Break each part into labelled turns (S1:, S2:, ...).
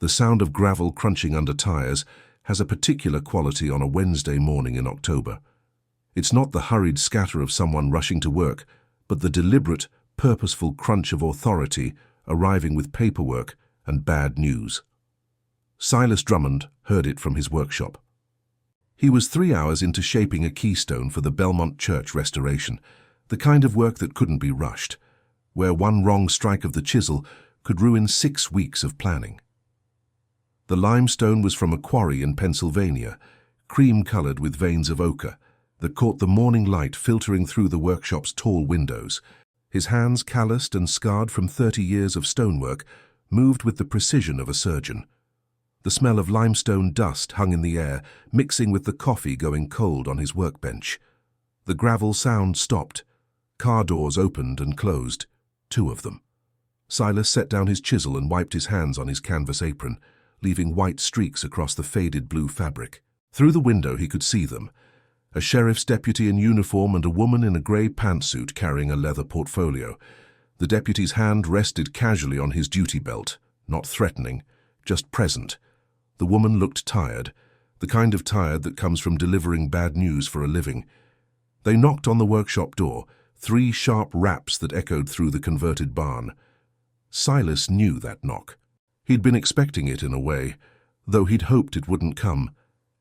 S1: The sound of gravel crunching under tires has a particular quality on a Wednesday morning in October. It's not the hurried scatter of someone rushing to work, but the deliberate, purposeful crunch of authority arriving with paperwork and bad news. Silas Drummond heard it from his workshop. He was 3 hours into shaping a keystone for the Belmont Church restoration, the kind of work that couldn't be rushed, where one wrong strike of the chisel could ruin 6 weeks of planning. The limestone was from a quarry in Pennsylvania, cream-colored with veins of ochre, that caught the morning light filtering through the workshop's tall windows. His hands, calloused and scarred from 30 years of stonework, moved with the precision of a surgeon. The smell of limestone dust hung in the air, mixing with the coffee going cold on his workbench. The gravel sound stopped. Car doors opened and closed, 2 of them. Silas set down his chisel and wiped his hands on his canvas apron, leaving white streaks across the faded blue fabric. Through the window he could see them, a sheriff's deputy in uniform and a woman in a grey pantsuit carrying a leather portfolio. The deputy's hand rested casually on his duty belt, not threatening, just present. The woman looked tired, the kind of tired that comes from delivering bad news for a living. They knocked on the workshop door, 3 sharp raps that echoed through the converted barn. Silas knew that knock. He'd been expecting it in a way, though he'd hoped it wouldn't come.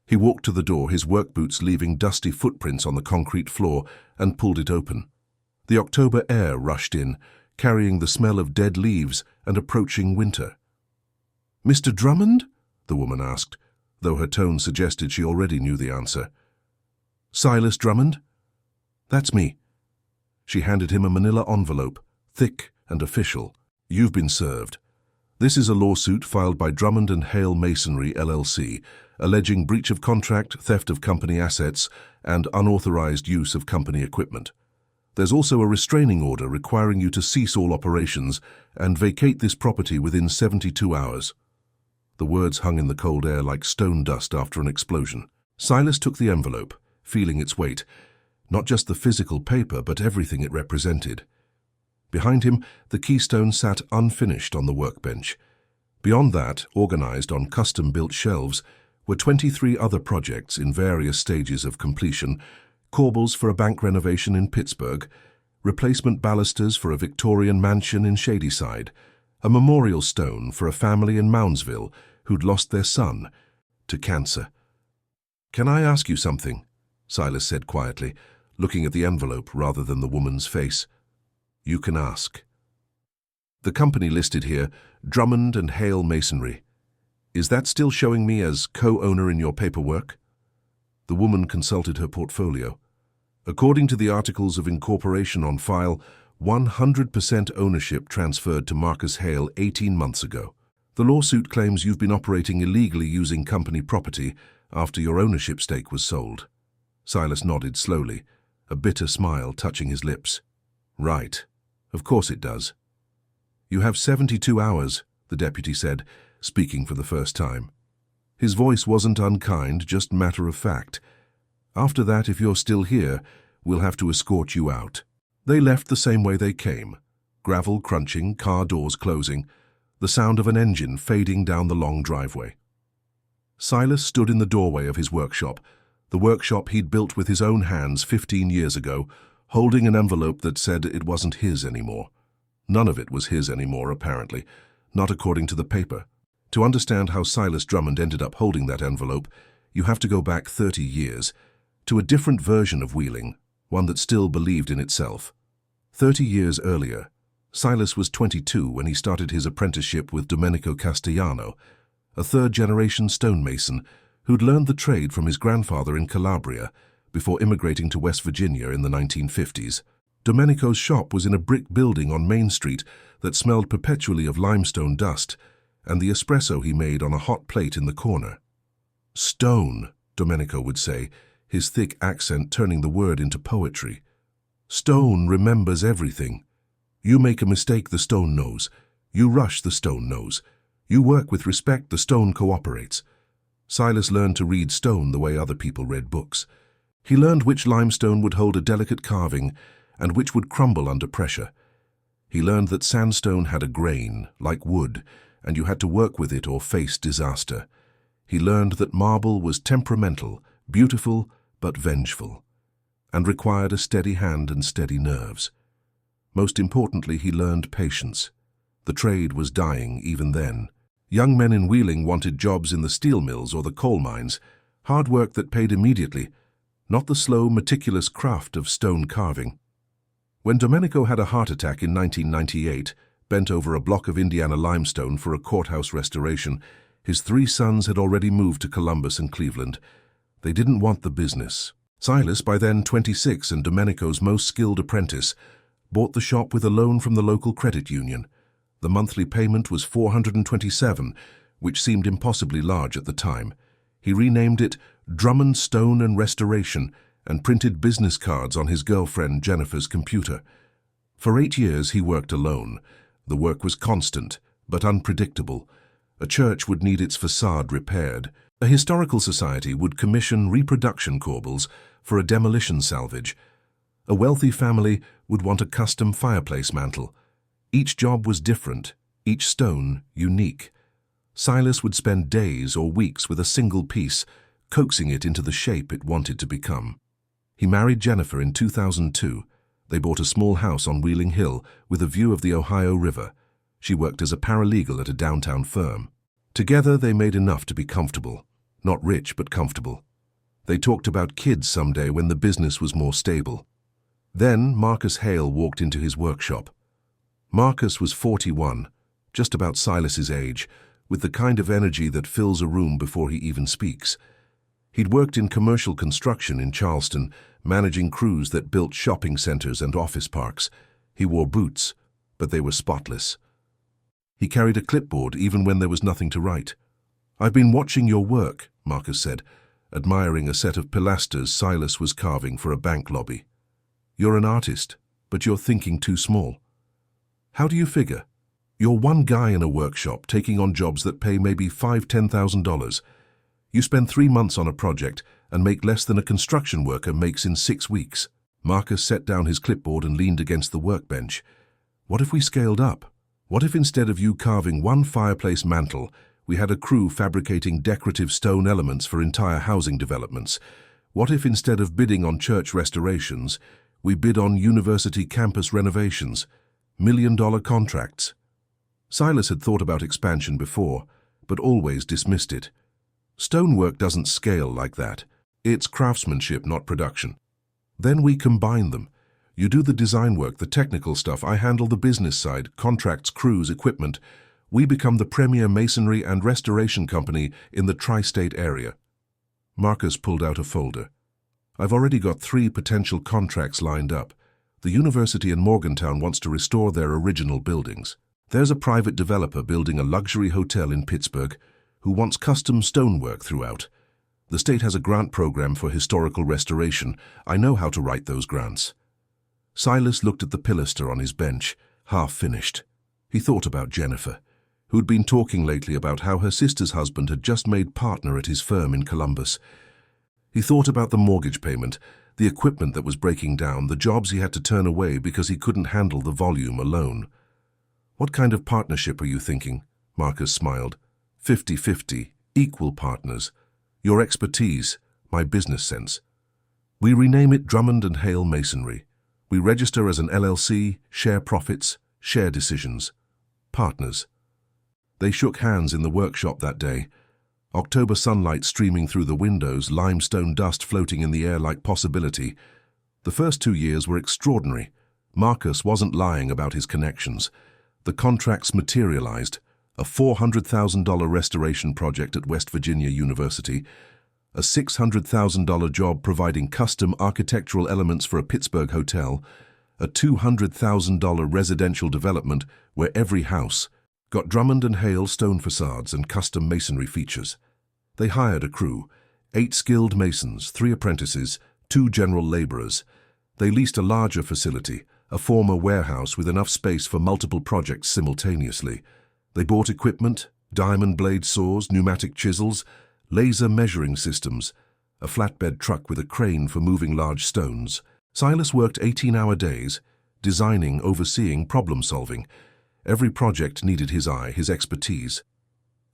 S1: He walked to the door, his work boots leaving dusty footprints on the concrete floor, and pulled it open. The October air rushed in, carrying the smell of dead leaves and approaching winter. "Mr. Drummond?" the woman asked, though her tone suggested she already knew the answer. "Silas Drummond?" "That's me." She handed him a manila envelope, thick and official. "You've been served. This is a lawsuit filed by Drummond and Hale Masonry, LLC, alleging breach of contract, theft of company assets, and unauthorized use of company equipment. There's also a restraining order requiring you to cease all operations and vacate this property within 72 hours. The words hung in the cold air like stone dust after an explosion. Silas took the envelope, feeling its weight, not just the physical paper, but everything it represented. Behind him, the keystone sat unfinished on the workbench. Beyond that, organized on custom-built shelves, were 23 other projects in various stages of completion: corbels for a bank renovation in Pittsburgh, replacement balusters for a Victorian mansion in Shadyside, a memorial stone for a family in Moundsville who'd lost their son to cancer. "Can I ask you something?" Silas said quietly, looking at the envelope rather than the woman's face. "You can ask." "The company listed here, Drummond and Hale Masonry. Is that still showing me as co-owner in your paperwork?" The woman consulted her portfolio. "According to the articles of incorporation on file, 100% ownership transferred to Marcus Hale 18 months ago. The lawsuit claims you've been operating illegally using company property after your ownership stake was sold." Silas nodded slowly, a bitter smile touching his lips. "Right. Of course it does." "You have 72 hours, the deputy said, speaking for the first time. His voice wasn't unkind, just matter of fact. "After that, if you're still here, we'll have to escort you out." They left the same way they came, gravel crunching, car doors closing, the sound of an engine fading down the long driveway. Silas stood in the doorway of his workshop, the workshop he'd built with his own hands 15 years ago, holding an envelope that said it wasn't his anymore. None of it was his anymore, apparently, not according to the paper. To understand how Silas Drummond ended up holding that envelope, you have to go back 30 years, to a different version of Wheeling, one that still believed in itself. 30 years earlier, Silas was 22 when he started his apprenticeship with Domenico Castellano, a third-generation stonemason who'd learned the trade from his grandfather in Calabria before immigrating to West Virginia in the 1950s. Domenico's shop was in a brick building on Main Street that smelled perpetually of limestone dust and the espresso he made on a hot plate in the corner. "Stone," Domenico would say, his thick accent turning the word into poetry. "Stone remembers everything. You make a mistake, the stone knows. You rush, the stone knows. You work with respect, the stone cooperates." Silas learned to read stone the way other people read books. He learned which limestone would hold a delicate carving and which would crumble under pressure. He learned that sandstone had a grain, like wood, and you had to work with it or face disaster. He learned that marble was temperamental, beautiful but vengeful, and required a steady hand and steady nerves. Most importantly, he learned patience. The trade was dying even then. Young men in Wheeling wanted jobs in the steel mills or the coal mines, hard work that paid immediately, not the slow, meticulous craft of stone carving. When Domenico had a heart attack in 1998, bent over a block of Indiana limestone for a courthouse restoration, his 3 sons had already moved to Columbus and Cleveland. They didn't want the business. Silas, by then 26 and Domenico's most skilled apprentice, bought the shop with a loan from the local credit union. The monthly payment was $427, which seemed impossibly large at the time. He renamed it Drummond Stone and Restoration and printed business cards on his girlfriend Jennifer's computer. For 8 years he worked alone. The work was constant, but unpredictable. A church would need its facade repaired. A historical society would commission reproduction corbels for a demolition salvage. A wealthy family would want a custom fireplace mantel. Each job was different, each stone unique. Silas would spend days or weeks with a single piece, coaxing it into the shape it wanted to become. He married Jennifer in 2002. They bought a small house on Wheeling Hill with a view of the Ohio River. She worked as a paralegal at a downtown firm. Together they made enough to be comfortable. Not rich, but comfortable. They talked about kids someday when the business was more stable. Then Marcus Hale walked into his workshop. Marcus was 41, just about Silas's age, with the kind of energy that fills a room before he even speaks. He'd worked in commercial construction in Charleston, managing crews that built shopping centers and office parks. He wore boots, but they were spotless. He carried a clipboard even when there was nothing to write. "I've been watching your work," Marcus said, admiring a set of pilasters Silas was carving for a bank lobby. "You're an artist, but you're thinking too small. How do you figure? You're one guy in a workshop taking on jobs that pay maybe $5,000–10,000. You spend 3 months on a project and make less than a construction worker makes in 6 weeks. Marcus set down his clipboard and leaned against the workbench. What if we scaled up? What if instead of you carving one fireplace mantel, we had a crew fabricating decorative stone elements for entire housing developments? What if instead of bidding on church restorations, we bid on university campus renovations? $1 million contracts. Silas had thought about expansion before, but always dismissed it. Stonework doesn't scale like that. It's craftsmanship, not production. Then we combine them. You do the design work, the technical stuff. I handle the business side, contracts, crews, equipment. We become the premier masonry and restoration company in the tri-state area. Marcus pulled out a folder. I've already got 3 potential contracts lined up. The university in Morgantown wants to restore their original buildings. There's a private developer building a luxury hotel in Pittsburgh who wants custom stonework throughout. The state has a grant program for historical restoration. I know how to write those grants. Silas looked at the pilaster on his bench, half finished. He thought about Jennifer, who'd been talking lately about how her sister's husband had just made partner at his firm in Columbus. He thought about the mortgage payment, the equipment that was breaking down, the jobs he had to turn away because he couldn't handle the volume alone. What kind of partnership are you thinking? Marcus smiled. 50-50, equal partners. Your expertise, my business sense. We rename it Drummond and Hale Masonry. We register as an LLC, share profits, share decisions. Partners. They shook hands in the workshop that day. October sunlight streaming through the windows, limestone dust floating in the air like possibility. The first 2 years were extraordinary. Marcus wasn't lying about his connections. The contracts materialized. A $400,000 restoration project at West Virginia University, a $600,000 job providing custom architectural elements for a Pittsburgh hotel, a $200,000 residential development where every house got Drummond and Hale stone facades and custom masonry features. They hired a crew, 8 skilled masons, 3 apprentices, 2 general laborers. They leased a larger facility, a former warehouse with enough space for multiple projects simultaneously. They bought equipment, diamond blade saws, pneumatic chisels, laser measuring systems, a flatbed truck with a crane for moving large stones. Silas worked 18-hour days, designing, overseeing, problem-solving. Every project needed his eye, his expertise.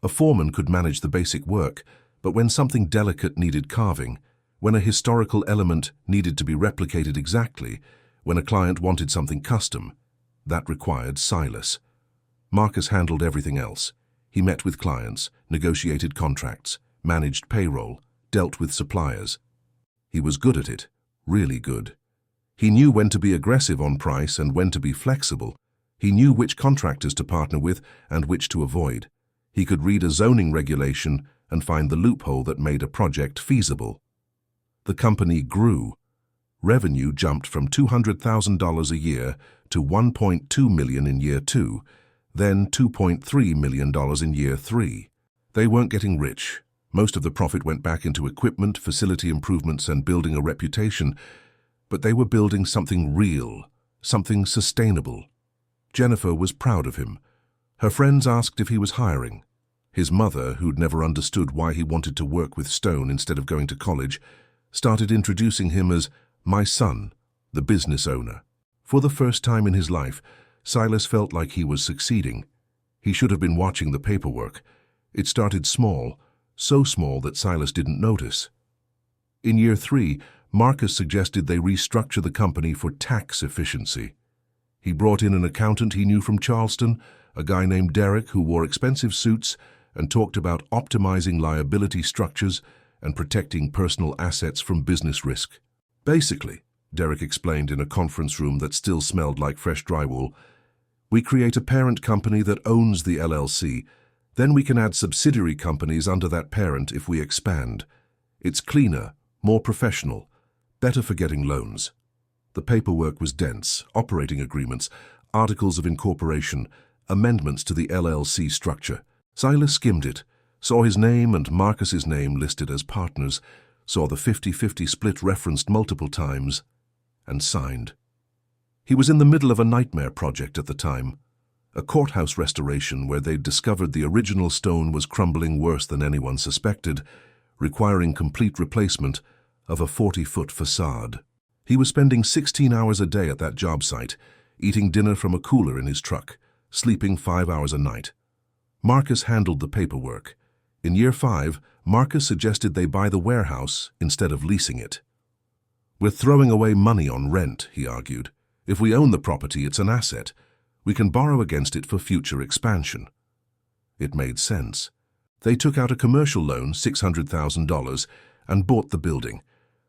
S1: A foreman could manage the basic work, but when something delicate needed carving, when a historical element needed to be replicated exactly, when a client wanted something custom, that required Silas. Marcus handled everything else. He met with clients, negotiated contracts, managed payroll, dealt with suppliers. He was good at it, really good. He knew when to be aggressive on price and when to be flexible. He knew which contractors to partner with and which to avoid. He could read a zoning regulation and find the loophole that made a project feasible. The company grew. Revenue jumped from $200,000 a year to $1.2 million in year 2, then $2.3 million in year 3. They weren't getting rich. Most of the profit went back into equipment, facility improvements, and building a reputation, but they were building something real, something sustainable. Jennifer was proud of him. Her friends asked if he was hiring. His mother, who'd never understood why he wanted to work with stone instead of going to college, started introducing him as "my son," the business owner. For the first time in his life, Silas felt like he was succeeding. He should have been watching the paperwork. It started small, so small that Silas didn't notice. In year 3, Marcus suggested they restructure the company for tax efficiency. He brought in an accountant he knew from Charleston, a guy named Derek who wore expensive suits and talked about optimizing liability structures and protecting personal assets from business risk. Basically, Derek explained in a conference room that still smelled like fresh drywall, we create a parent company that owns the LLC. Then we can add subsidiary companies under that parent if we expand. It's cleaner, more professional, better for getting loans. The paperwork was dense: operating agreements, articles of incorporation, amendments to the LLC structure. Silas skimmed it, saw his name and Marcus's name listed as partners, saw the 50-50 split referenced multiple times, and signed. He was in the middle of a nightmare project at the time, a courthouse restoration where they'd discovered the original stone was crumbling worse than anyone suspected, requiring complete replacement of a 40-foot facade. He was spending 16 hours a day at that job site, eating dinner from a cooler in his truck, sleeping 5 hours a night. Marcus handled the paperwork. In year 5, Marcus suggested they buy the warehouse instead of leasing it. We're throwing away money on rent, he argued. If we own the property, it's an asset. We can borrow against it for future expansion. It made sense. They took out a commercial loan, $600,000, and bought the building.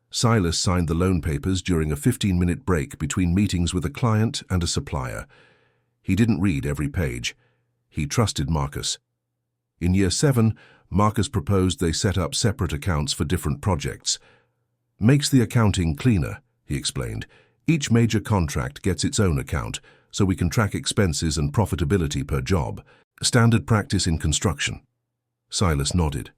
S1: Silas signed the loan papers during a 15-minute break between meetings with a client and a supplier. He didn't read every page. He trusted Marcus. In year 7, Marcus proposed they set up separate accounts for different projects. Makes the accounting cleaner, he explained. Each major contract gets its own account, so we can track expenses and profitability per job. Standard practice in construction. Silas nodded.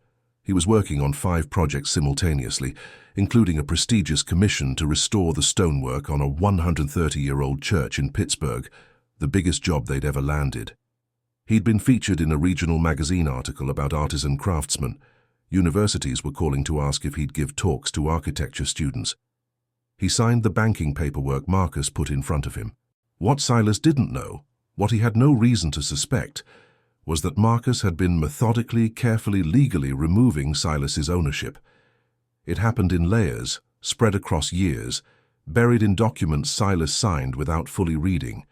S1: He was working on 5 projects simultaneously, including a prestigious commission to restore the stonework on a 130-year-old church in Pittsburgh, the biggest job they'd ever landed. He'd been featured in a regional magazine article about artisan craftsmen. Universities were calling to ask if he'd give talks to architecture students. He signed the banking paperwork Marcus put in front of him. What Silas didn't know, what he had no reason to suspect, was that Marcus had been methodically, carefully, legally removing Silas's ownership. It happened in layers, spread across years, buried in documents Silas signed without fully reading.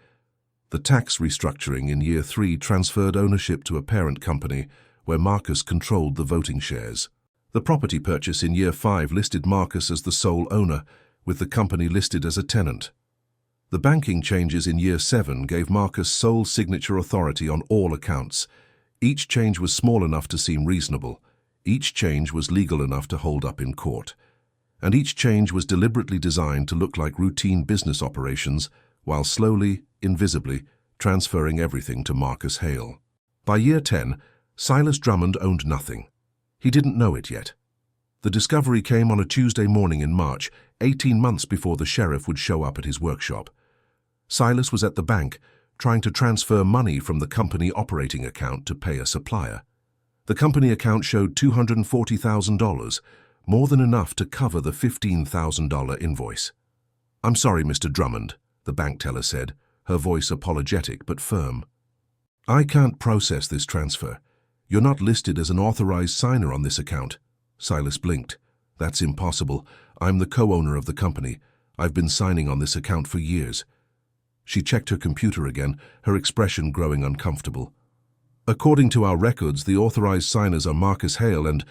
S1: The tax restructuring in year 3 transferred ownership to a parent company where Marcus controlled the voting shares. The property purchase in year 5 listed Marcus as the sole owner, with the company listed as a tenant. The banking changes in year 7 gave Marcus sole signature authority on all accounts. Each change was small enough to seem reasonable. Each change was legal enough to hold up in court. And each change was deliberately designed to look like routine business operations, while slowly, invisibly, transferring everything to Marcus Hale. By year 10, Silas Drummond owned nothing. He didn't know it yet. The discovery came on a Tuesday morning in March, 18 months before the sheriff would show up at his workshop. Silas was at the bank, trying to transfer money from the company operating account to pay a supplier. The company account showed $240,000, more than enough to cover the $15,000 invoice. "I'm sorry, Mr. Drummond," the bank teller said, her voice apologetic but firm. I can't process this transfer. You're not listed as an authorized signer on this account. Silas blinked. That's impossible. I'm the co-owner of the company. I've been signing on this account for years. She checked her computer again, her expression growing uncomfortable. According to our records, the authorized signers are Marcus Hale and...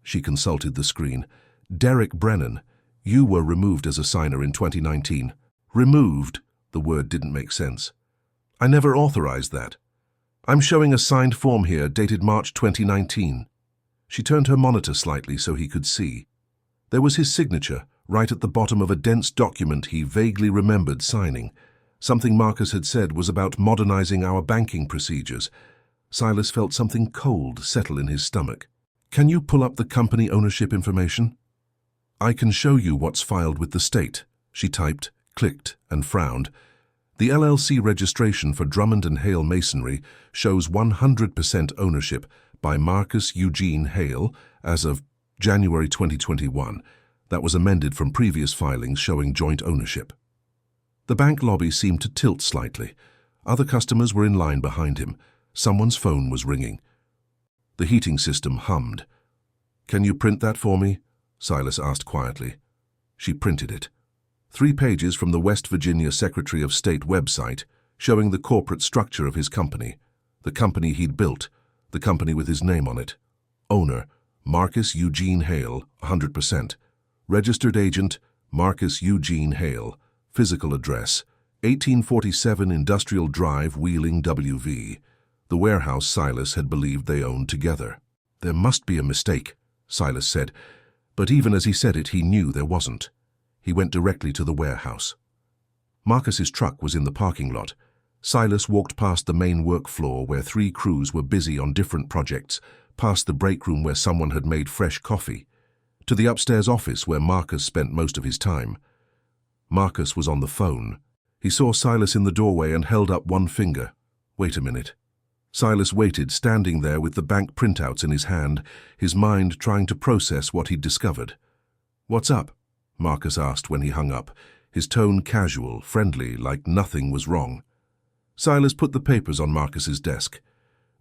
S1: She consulted the screen. Derek Brennan. You were removed as a signer in 2019. Removed? The word didn't make sense. I never authorized that. I'm showing a signed form here dated March 2019. She turned her monitor slightly so he could see. There was his signature, right at the bottom of a dense document he vaguely remembered signing. Something Marcus had said was about modernizing our banking procedures. Silas felt something cold settle in his stomach. Can you pull up the company ownership information? I can show you what's filed with the state, she typed, clicked, and frowned. The LLC registration for Drummond and Hale Masonry shows 100% ownership by Marcus Eugene Hale as of January 2021. That was amended from previous filings showing joint ownership. The bank lobby seemed to tilt slightly. Other customers were in line behind him. Someone's phone was ringing. The heating system hummed. Can you print that for me? Silas asked quietly. She printed it. 3 pages from the West Virginia Secretary of State website showing the corporate structure of his company, the company he'd built, the company with his name on it. Owner, Marcus Eugene Hale, 100%. Registered agent, Marcus Eugene Hale. Physical address, 1847 Industrial Drive, Wheeling, WV. The warehouse Silas had believed they owned together. There must be a mistake, Silas said, but even as he said it, he knew there wasn't. He went directly to the warehouse. Marcus's truck was in the parking lot. Silas walked past the main work floor where 3 crews were busy on different projects, past the break room where someone had made fresh coffee, to the upstairs office where Marcus spent most of his time. Marcus was on the phone. He saw Silas in the doorway and held up one finger. Wait a minute. Silas waited, standing there with the bank printouts in his hand, his mind trying to process what he'd discovered. What's up? Marcus asked when he hung up, his tone casual, friendly, like nothing was wrong. Silas put the papers on Marcus's desk.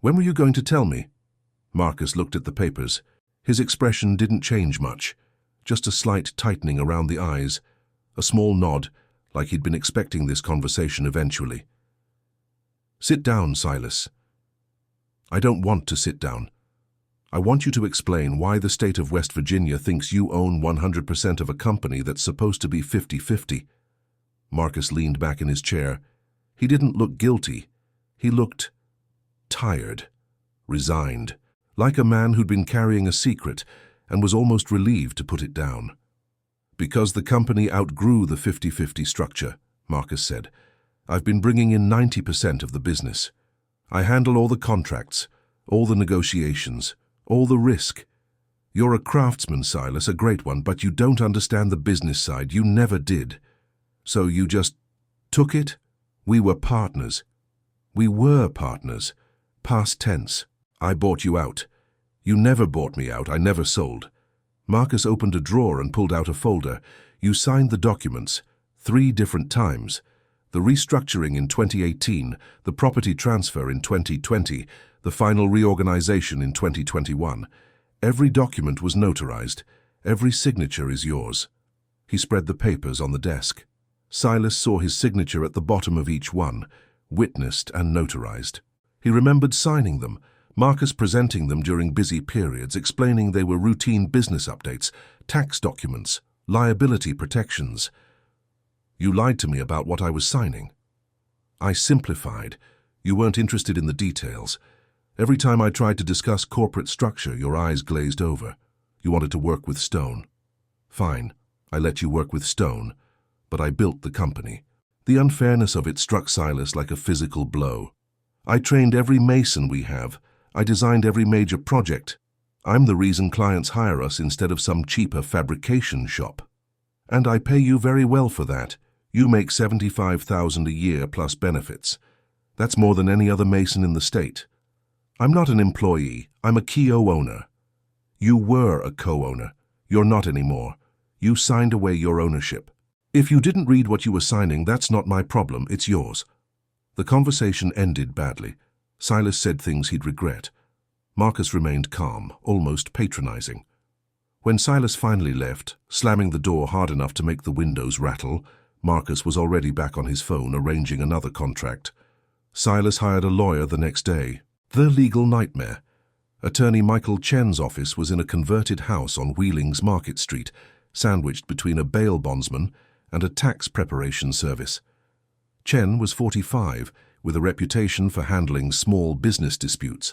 S1: When were you going to tell me? Marcus looked at the papers. His expression didn't change much, just a slight tightening around the eyes, a small nod, like he'd been expecting this conversation eventually. Sit down, Silas. I don't want to sit down. I want you to explain why the state of West Virginia thinks you own 100% of a company that's supposed to be 50-50. Marcus leaned back in his chair. He didn't look guilty. He looked tired, resigned, like a man who'd been carrying a secret and was almost relieved to put it down. Because the company outgrew the 50-50 structure, Marcus said. I've been bringing in 90% of the business. I handle all the contracts, all the negotiations, all the risk. You're a craftsman, Silas, a great one, but you don't understand the business side. You never did. So you just took it? We were partners. We were partners. Past tense. I bought you out. You never bought me out. I never sold. Marcus opened a drawer and pulled out a folder. You signed the documents 3 different times. The restructuring in 2018, the property transfer in 2020, the final reorganization in 2021. Every document was notarized. Every signature is yours. He spread the papers on the desk. Silas saw his signature at the bottom of each one, witnessed and notarized. He remembered signing them, Marcus presenting them during busy periods, explaining they were routine business updates, tax documents, liability protections. You lied to me about what I was signing. I simplified. You weren't interested in the details. Every time I tried to discuss corporate structure, your eyes glazed over. You wanted to work with stone. Fine, I let you work with stone, but I built the company. The unfairness of it struck Silas like a physical blow. I trained every mason we have. I designed every major project. I'm the reason clients hire us instead of some cheaper fabrication shop. And I pay you very well for that. You make $75,000 a year plus benefits. That's more than any other mason in the state. I'm not an employee. I'm a co-owner. You were a co-owner. You're not anymore. You signed away your ownership. If you didn't read what you were signing, that's not my problem. It's yours. The conversation ended badly. Silas said things he'd regret. Marcus remained calm, almost patronizing. When Silas finally left, slamming the door hard enough to make the windows rattle, Marcus was already back on his phone arranging another contract. Silas hired a lawyer the next day. The legal nightmare. Attorney Michael Chen's office was in a converted house on Wheeling's Market Street, sandwiched between a bail bondsman and a tax preparation service. Chen was 45, with a reputation for handling small business disputes.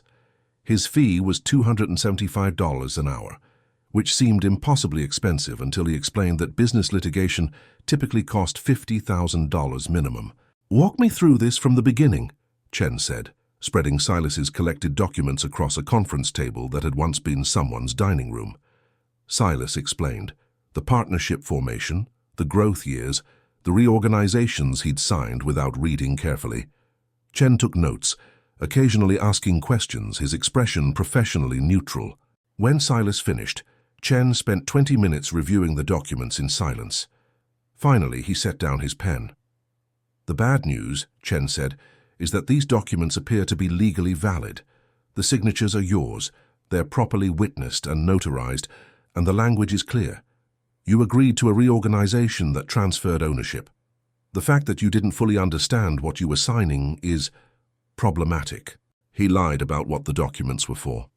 S1: His fee was $275 an hour, which seemed impossibly expensive until he explained that business litigation typically cost $50,000 minimum. "Walk me through this from the beginning," Chen said, spreading Silas's collected documents across a conference table that had once been someone's dining room. Silas explained the partnership formation, the growth years, the reorganizations he'd signed without reading carefully. Chen took notes, occasionally asking questions, his expression professionally neutral. When Silas finished, Chen spent 20 minutes reviewing the documents in silence. Finally, he set down his pen. "The bad news," Chen said, "is that these documents appear to be legally valid. The signatures are yours, they're properly witnessed and notarized, and the language is clear. You agreed to a reorganization that transferred ownership. The fact that you didn't fully understand what you were signing is problematic." He lied about what the documents were for.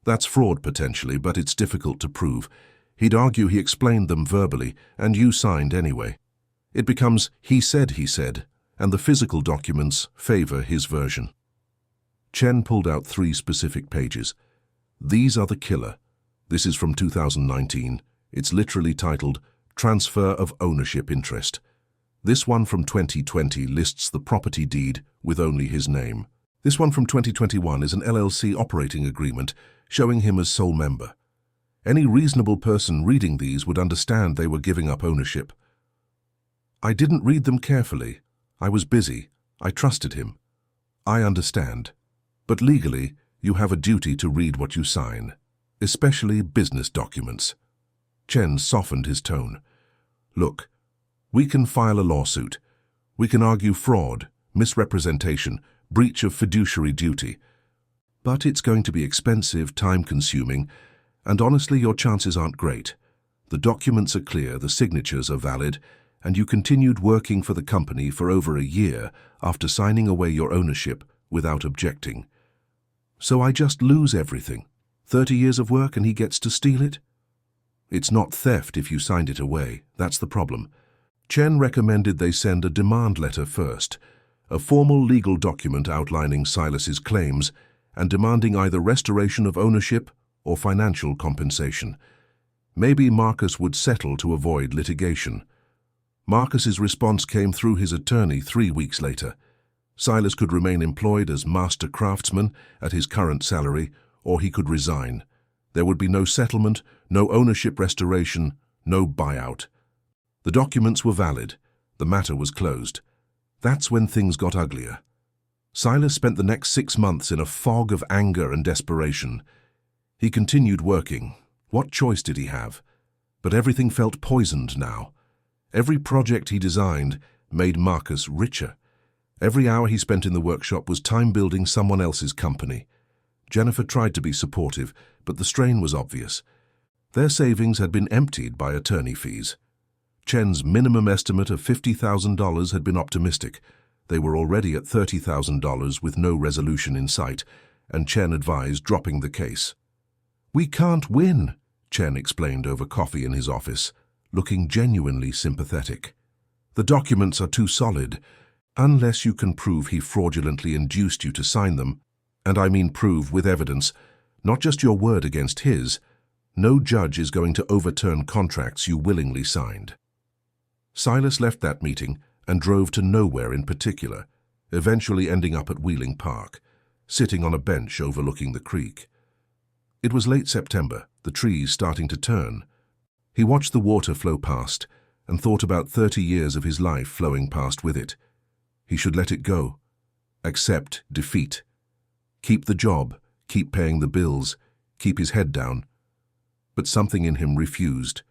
S1: "That's fraud potentially, but it's difficult to prove. He'd argue he explained them verbally, and you signed anyway. It becomes he said, and the physical documents favor his version." Chen pulled out 3 specific pages. "These are the killer. This is from 2019. It's literally titled Transfer of Ownership Interest. This one from 2020 lists the property deed with only his name. This one from 2021 is an LLC operating agreement showing him as sole member. Any reasonable person reading these would understand they were giving up ownership. I didn't read them carefully. I was busy. I trusted him. I understand. But legally, you have a duty to read what you sign, especially business documents." Chen softened his tone. "Look, we can file a lawsuit. We can argue fraud, misrepresentation, breach of fiduciary duty. But it's going to be expensive, time-consuming, and honestly, your chances aren't great. The documents are clear, the signatures are valid, and you continued working for the company for over a year after signing away your ownership without objecting. So I just lose everything. 30 years of work and he gets to steal it? It's not theft if you signed it away. That's the problem." Chen recommended they send a demand letter first, a formal legal document outlining Silas's claims and demanding either restoration of ownership or financial compensation. Maybe Marcus would settle to avoid litigation. Marcus's response came through his attorney 3 weeks later. Silas could remain employed as master craftsman at his current salary, or he could resign. There would be no settlement, no ownership restoration, no buyout. The documents were valid. The matter was closed. That's when things got uglier. Silas spent the next 6 months in a fog of anger and desperation. He continued working. What choice did he have? But everything felt poisoned now. Every project he designed made Marcus richer. Every hour he spent in the workshop was time building someone else's company. Jennifer tried to be supportive, but the strain was obvious. Their savings had been emptied by attorney fees. Chen's minimum estimate of $50,000 had been optimistic. They were already at $30,000 with no resolution in sight, and Chen advised dropping the case. "We can't win," Chen explained over coffee in his office, looking genuinely sympathetic. "The documents are too solid. Unless you can prove he fraudulently induced you to sign them, and I mean prove with evidence, not just your word against his, no judge is going to overturn contracts you willingly signed." Silas left that meeting and drove to nowhere in particular, eventually ending up at Wheeling Park, sitting on a bench overlooking the creek. It was late September, the trees starting to turn. He watched the water flow past and thought about 30 years of his life flowing past with it. He should let it go, accept defeat, keep the job, keep paying the bills, keep his head down. But something in him refused.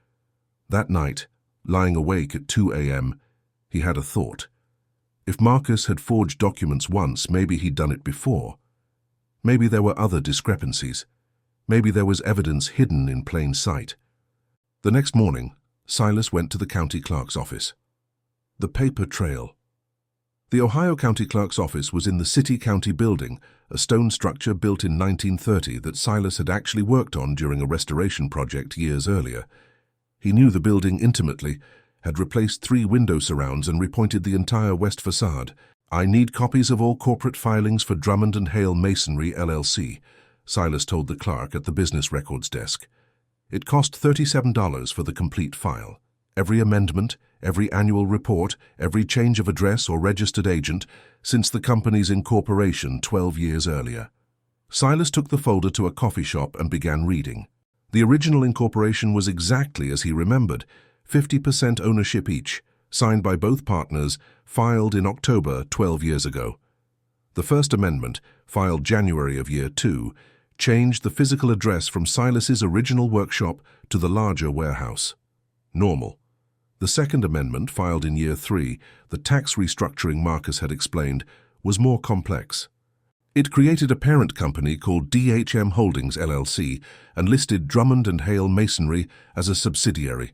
S1: That night, lying awake at 2 a.m., he had a thought. If Marcus had forged documents once, maybe he'd done it before. Maybe there were other discrepancies. Maybe there was evidence hidden in plain sight. The next morning, Silas went to the county clerk's office. The paper trail. The Ohio County Clerk's office was in the City-County building, a stone structure built in 1930 that Silas had actually worked on during a restoration project years earlier. He knew the building intimately, had replaced 3 window surrounds and repointed the entire west facade. "I need copies of all corporate filings for Drummond & Hale Masonry, LLC," Silas told the clerk at the business records desk. It cost $37 for the complete file. Every amendment, every annual report, every change of address or registered agent since the company's incorporation 12 years earlier. Silas took the folder to a coffee shop and began reading. The original incorporation was exactly as he remembered, 50% ownership each, signed by both partners, filed in October 12 years ago. The First Amendment, filed January of year 2, changed the physical address from Silas's original workshop to the larger warehouse. Normal. The Second Amendment, filed in year 3, the tax restructuring Marcus had explained, was more complex. It created a parent company called DHM Holdings, LLC, and listed Drummond & Hale Masonry as a subsidiary.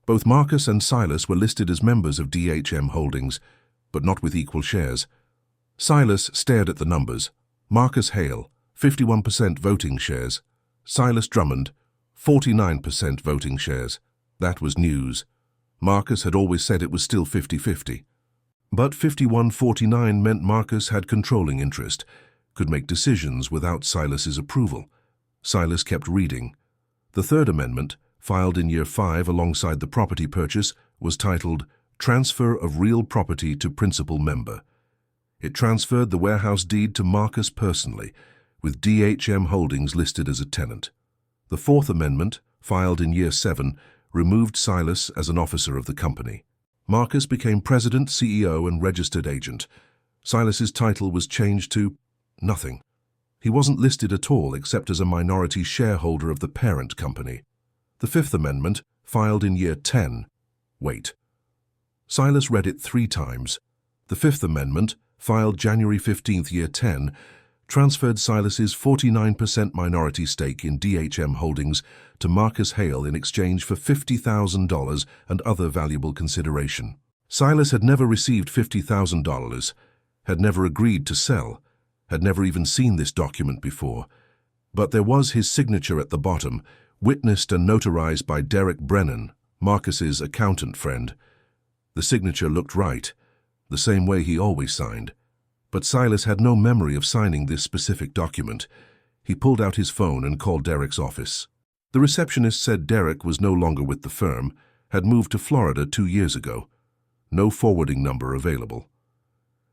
S1: Both Marcus and Silas were listed as members of DHM Holdings, but not with equal shares. Silas stared at the numbers. Marcus Hale, 51% voting shares. Silas Drummond, 49% voting shares. That was news. Marcus had always said it was still 50-50. But 51-49 meant Marcus had controlling interest, could make decisions without Silas's approval. Silas kept reading. The Third Amendment, filed in year 5 alongside the property purchase, was titled Transfer of Real Property to Principal Member. It transferred the warehouse deed to Marcus personally, with DHM Holdings listed as a tenant. The Fourth Amendment, filed in year 7, removed Silas as an officer of the company. Marcus became president, CEO, and registered agent. Silas's title was changed to nothing. He wasn't listed at all except as a minority shareholder of the parent company. The Fifth Amendment, filed in year 10. Wait. Silas read it 3 times. The Fifth Amendment, filed January 15th, year 10, transferred Silas's 49% minority stake in DHM Holdings to Marcus Hale in exchange for $50,000 and other valuable consideration. Silas had never received $50,000, had never agreed to sell, had never even seen this document before. But there was his signature at the bottom, witnessed and notarized by Derek Brennan, Marcus's accountant friend. The signature looked right, the same way he always signed. But Silas had no memory of signing this specific document. He pulled out his phone and called Derek's office. The receptionist said Derek was no longer with the firm, had moved to Florida 2 years ago. No forwarding number available.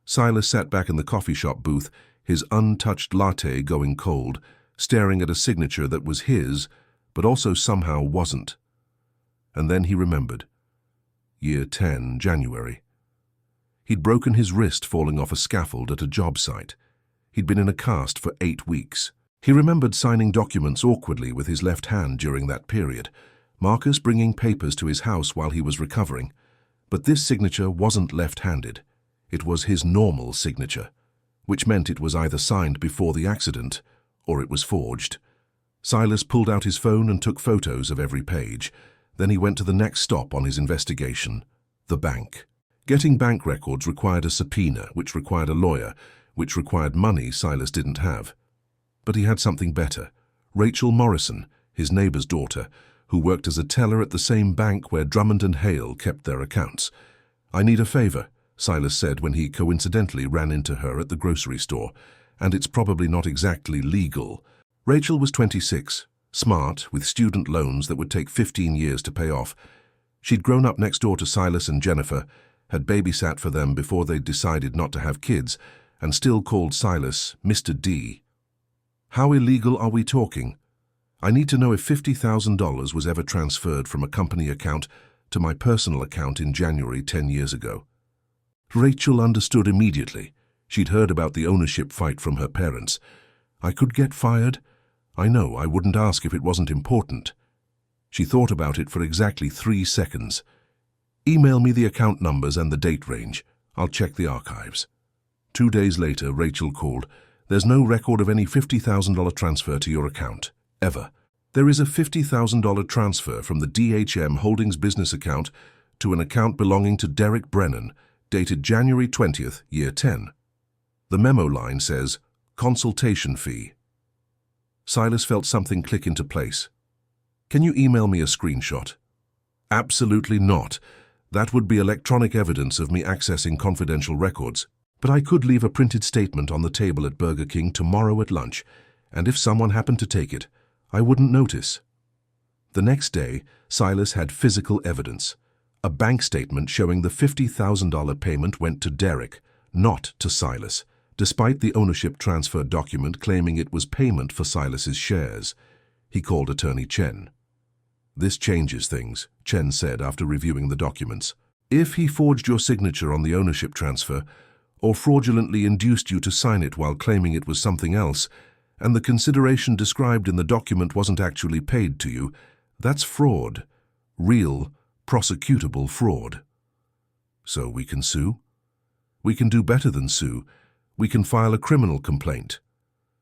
S1: Silas sat back in the coffee shop booth, his untouched latte going cold, staring at a signature that was his, but also somehow wasn't. And then he remembered. Year 10, January. He'd broken his wrist falling off a scaffold at a job site. He'd been in a cast for 8 weeks. He remembered signing documents awkwardly with his left hand during that period, Marcus bringing papers to his house while he was recovering. But this signature wasn't left-handed. It was his normal signature, which meant it was either signed before the accident or it was forged. Silas pulled out his phone and took photos of every page. Then he went to the next stop on his investigation, the bank. Getting bank records required a subpoena, which required a lawyer, which required money Silas didn't have. But he had something better. Rachel Morrison, his neighbor's daughter, who worked as a teller at the same bank where Drummond & Hale kept their accounts. "I need a favor," Silas said when he coincidentally ran into her at the grocery store, "and it's probably not exactly legal." Rachel was 26, smart, with student loans that would take 15 years to pay off. She'd grown up next door to Silas and Jennifer, had babysat for them before they'd decided not to have kids, and still called Silas Mr. D. "How illegal are we talking? I need to know if $50,000 was ever transferred from a company account to my personal account in January 10 years ago." Rachel understood immediately. She'd heard about the ownership fight from her parents. "I could get fired? I know, I wouldn't ask if it wasn't important." She thought about it for exactly 3 seconds. "Email me the account numbers and the date range. I'll check the archives." 2 days later, Rachel called. There's no record of any $50,000 transfer to your account, ever. There is a $50,000 transfer from the DHM Holdings business account to an account belonging to Derek Brennan, dated January 20th, year 10. The memo line says, consultation fee. Silas felt something click into place. Can you email me a screenshot? Absolutely not. That would be electronic evidence of me accessing confidential records. But I could leave a printed statement on the table at Burger King tomorrow at lunch, and if someone happened to take it, I wouldn't notice. The next day, Silas had physical evidence. A bank statement showing the $50,000 payment went to Derek, not to Silas, despite the ownership transfer document claiming it was payment for Silas's shares. He called attorney Chen. This changes things, Chen said after reviewing the documents. If he forged your signature on the ownership transfer, or fraudulently induced you to sign it while claiming it was something else, and the consideration described in the document wasn't actually paid to you, that's fraud. Real, prosecutable fraud. So we can sue? We can do better than sue. We can file a criminal complaint.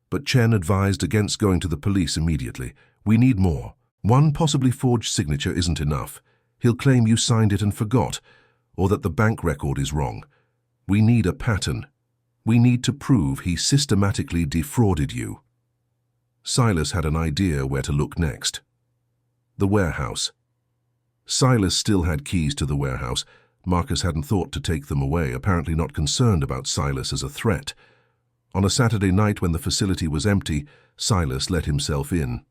S1: But Chen advised against going to the police immediately. We need more. One possibly forged signature isn't enough. He'll claim you signed it and forgot, or that the bank record is wrong. We need a pattern. We need to prove he systematically defrauded you. Silas had an idea where to look next. The warehouse. Silas still had keys to the warehouse. Marcus hadn't thought to take them away, apparently not concerned about Silas as a threat. On a Saturday night when the facility was empty, Silas let himself in.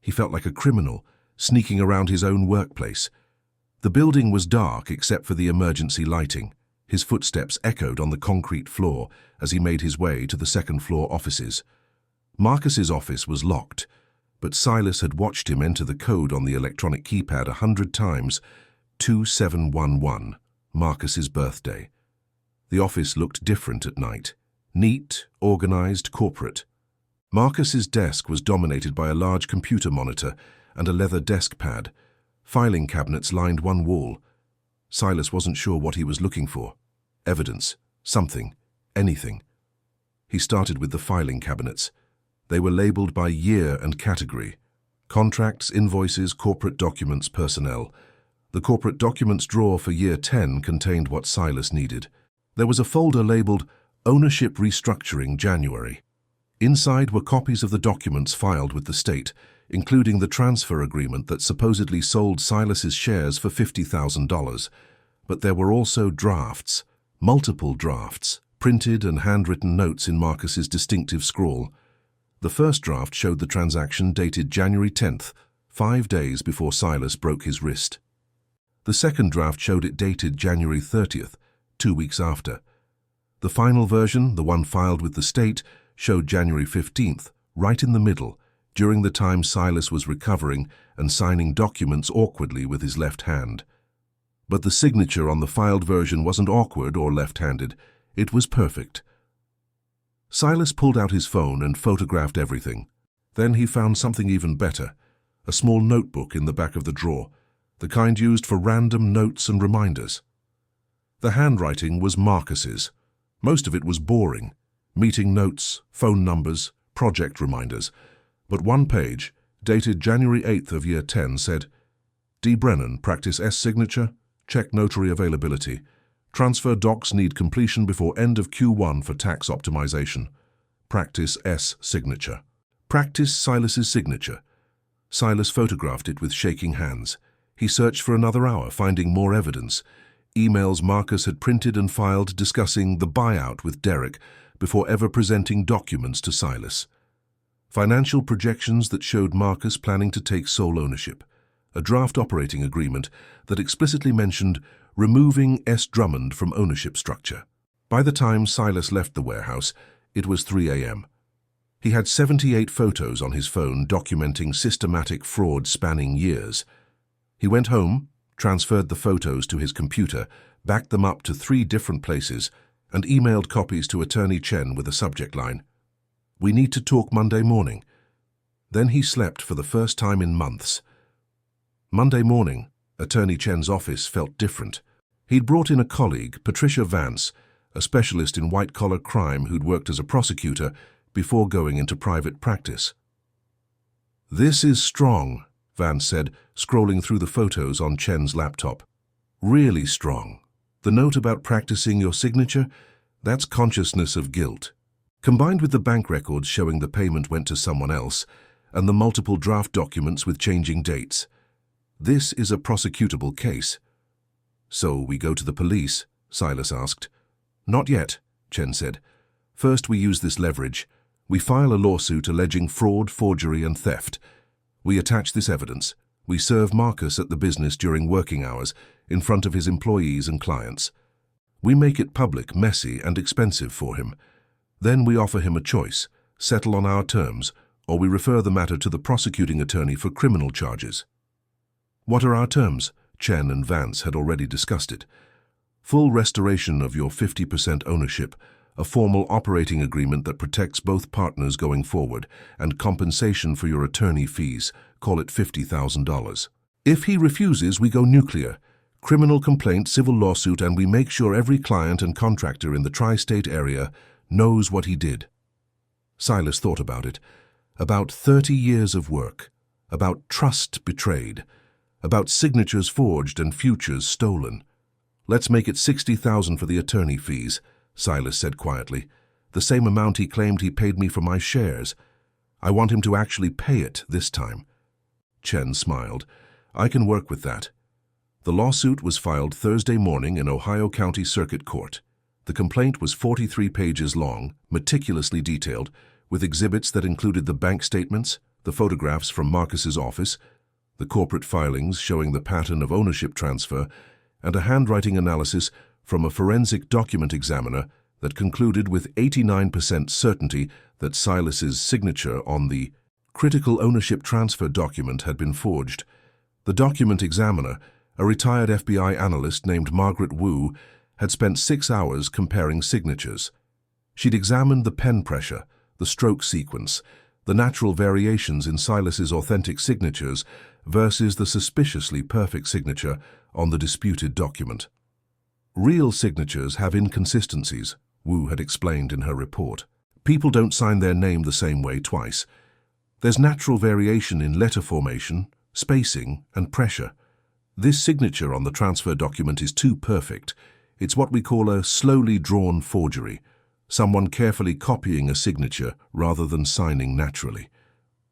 S1: He felt like a criminal, sneaking around his own workplace. The building was dark except for the emergency lighting. His footsteps echoed on the concrete floor as he made his way to the second-floor offices. Marcus's office was locked, but Silas had watched him enter the code on the electronic keypad 100 times. 2711, Marcus's birthday. The office looked different at night. Neat, organized, corporate. Marcus's desk was dominated by a large computer monitor and a leather desk pad. Filing cabinets lined one wall. Silas wasn't sure what he was looking for. Evidence, something, anything. He started with the filing cabinets. They were labeled by year and category. Contracts, invoices, corporate documents, personnel. The corporate documents drawer for year 10 contained what Silas needed. There was a folder labeled Ownership Restructuring January. Inside were copies of the documents filed with the state, including the transfer agreement that supposedly sold Silas's shares for $50,000. But there were also drafts, multiple drafts, printed and handwritten notes in Marcus's distinctive scrawl. The first draft showed the transaction dated January 10th, 5 days before Silas broke his wrist. The second draft showed it dated January 30th, 2 weeks after. The final version, the one filed with the state, showed January 15th, right in the middle, during the time Silas was recovering and signing documents awkwardly with his left hand. But the signature on the filed version wasn't awkward or left-handed. It was perfect. Silas pulled out his phone and photographed everything. Then he found something even better, a small notebook in the back of the drawer, the kind used for random notes and reminders. The handwriting was Marcus's. Most of it was boring. Meeting notes, phone numbers, project reminders. But one page, dated January 8th of year 10, said, D. Brennan, practice S signature, check notary availability. Transfer docs need completion before end of Q1 for tax optimization. Practice S signature. Practice Silas's signature. Silas photographed it with shaking hands. He searched for another hour, finding more evidence. Emails Marcus had printed and filed discussing the buyout with Derek before ever presenting documents to Silas. Financial projections that showed Marcus planning to take sole ownership. A draft operating agreement that explicitly mentioned removing S. Drummond from ownership structure. By the time Silas left the warehouse, it was 3 a.m. He had 78 photos on his phone documenting systematic fraud spanning years. He went home, transferred the photos to his computer, backed them up to 3 different places, and emailed copies to Attorney Chen with a subject line, "We need to talk Monday morning." Then he slept for the first time in months. Monday morning, Attorney Chen's office felt different. He'd brought in a colleague, Patricia Vance, a specialist in white-collar crime who'd worked as a prosecutor, before going into private practice. "This is strong," Vance said, scrolling through the photos on Chen's laptop. "Really strong. The note about practicing your signature, that's consciousness of guilt. Combined with the bank records showing the payment went to someone else, and the multiple draft documents with changing dates. This is a prosecutable case." "So we go to the police?" Silas asked. "Not yet," Chen said. "First we use this leverage. We file a lawsuit alleging fraud, forgery, and theft. We attach this evidence. We serve Marcus at the business during working hours, in front of his employees and clients. We make it public, messy, and expensive for him. Then we offer him a choice: settle on our terms, or we refer the matter to the prosecuting attorney for criminal charges." "What are our terms?" Chen and Vance had already discussed it. "Full restoration of your 50% ownership, a formal operating agreement that protects both partners going forward, and compensation for your attorney fees, call it $50,000. If he refuses, we go nuclear. Criminal complaint, civil lawsuit, and we make sure every client and contractor in the tri-state area knows what he did." Silas thought about it. About 30 years of work. About trust betrayed. About signatures forged and futures stolen. "Let's make it $60,000 for the attorney fees," Silas said quietly. "The same amount he claimed he paid me for my shares. I want him to actually pay it this time." Chen smiled. "I can work with that." The lawsuit was filed Thursday morning in Ohio County Circuit Court. The complaint was 43 pages long, meticulously detailed, with exhibits that included the bank statements, the photographs from Marcus's office, the corporate filings showing the pattern of ownership transfer, and a handwriting analysis from a forensic document examiner that concluded with 89% certainty that Silas's signature on the critical ownership transfer document had been forged. The document examiner, a retired FBI analyst named Margaret Wu, had spent 6 hours comparing signatures. She'd examined the pen pressure, the stroke sequence, the natural variations in Silas's authentic signatures versus the suspiciously perfect signature on the disputed document. "Real signatures have inconsistencies," Wu had explained in her report. "People don't sign their name the same way twice. There's natural variation in letter formation, spacing, and pressure. This signature on the transfer document is too perfect. It's what we call a slowly drawn forgery, someone carefully copying a signature rather than signing naturally.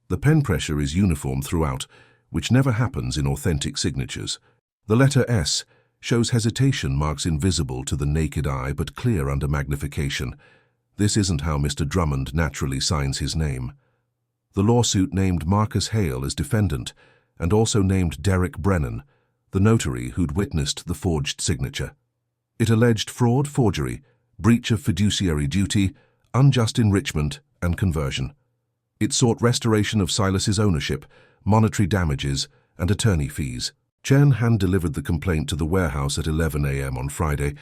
S1: The pen pressure is uniform throughout, which never happens in authentic signatures. The letter S shows hesitation marks invisible to the naked eye but clear under magnification. This isn't how Mr. Drummond naturally signs his name." The lawsuit named Marcus Hale as defendant and also named Derek Brennan, the notary who'd witnessed the forged signature. It alleged fraud, forgery, breach of fiduciary duty, unjust enrichment, and conversion. It sought restoration of Silas's ownership, monetary damages, and attorney fees. Chen hand-delivered the complaint to the warehouse at 11 a.m. on Friday,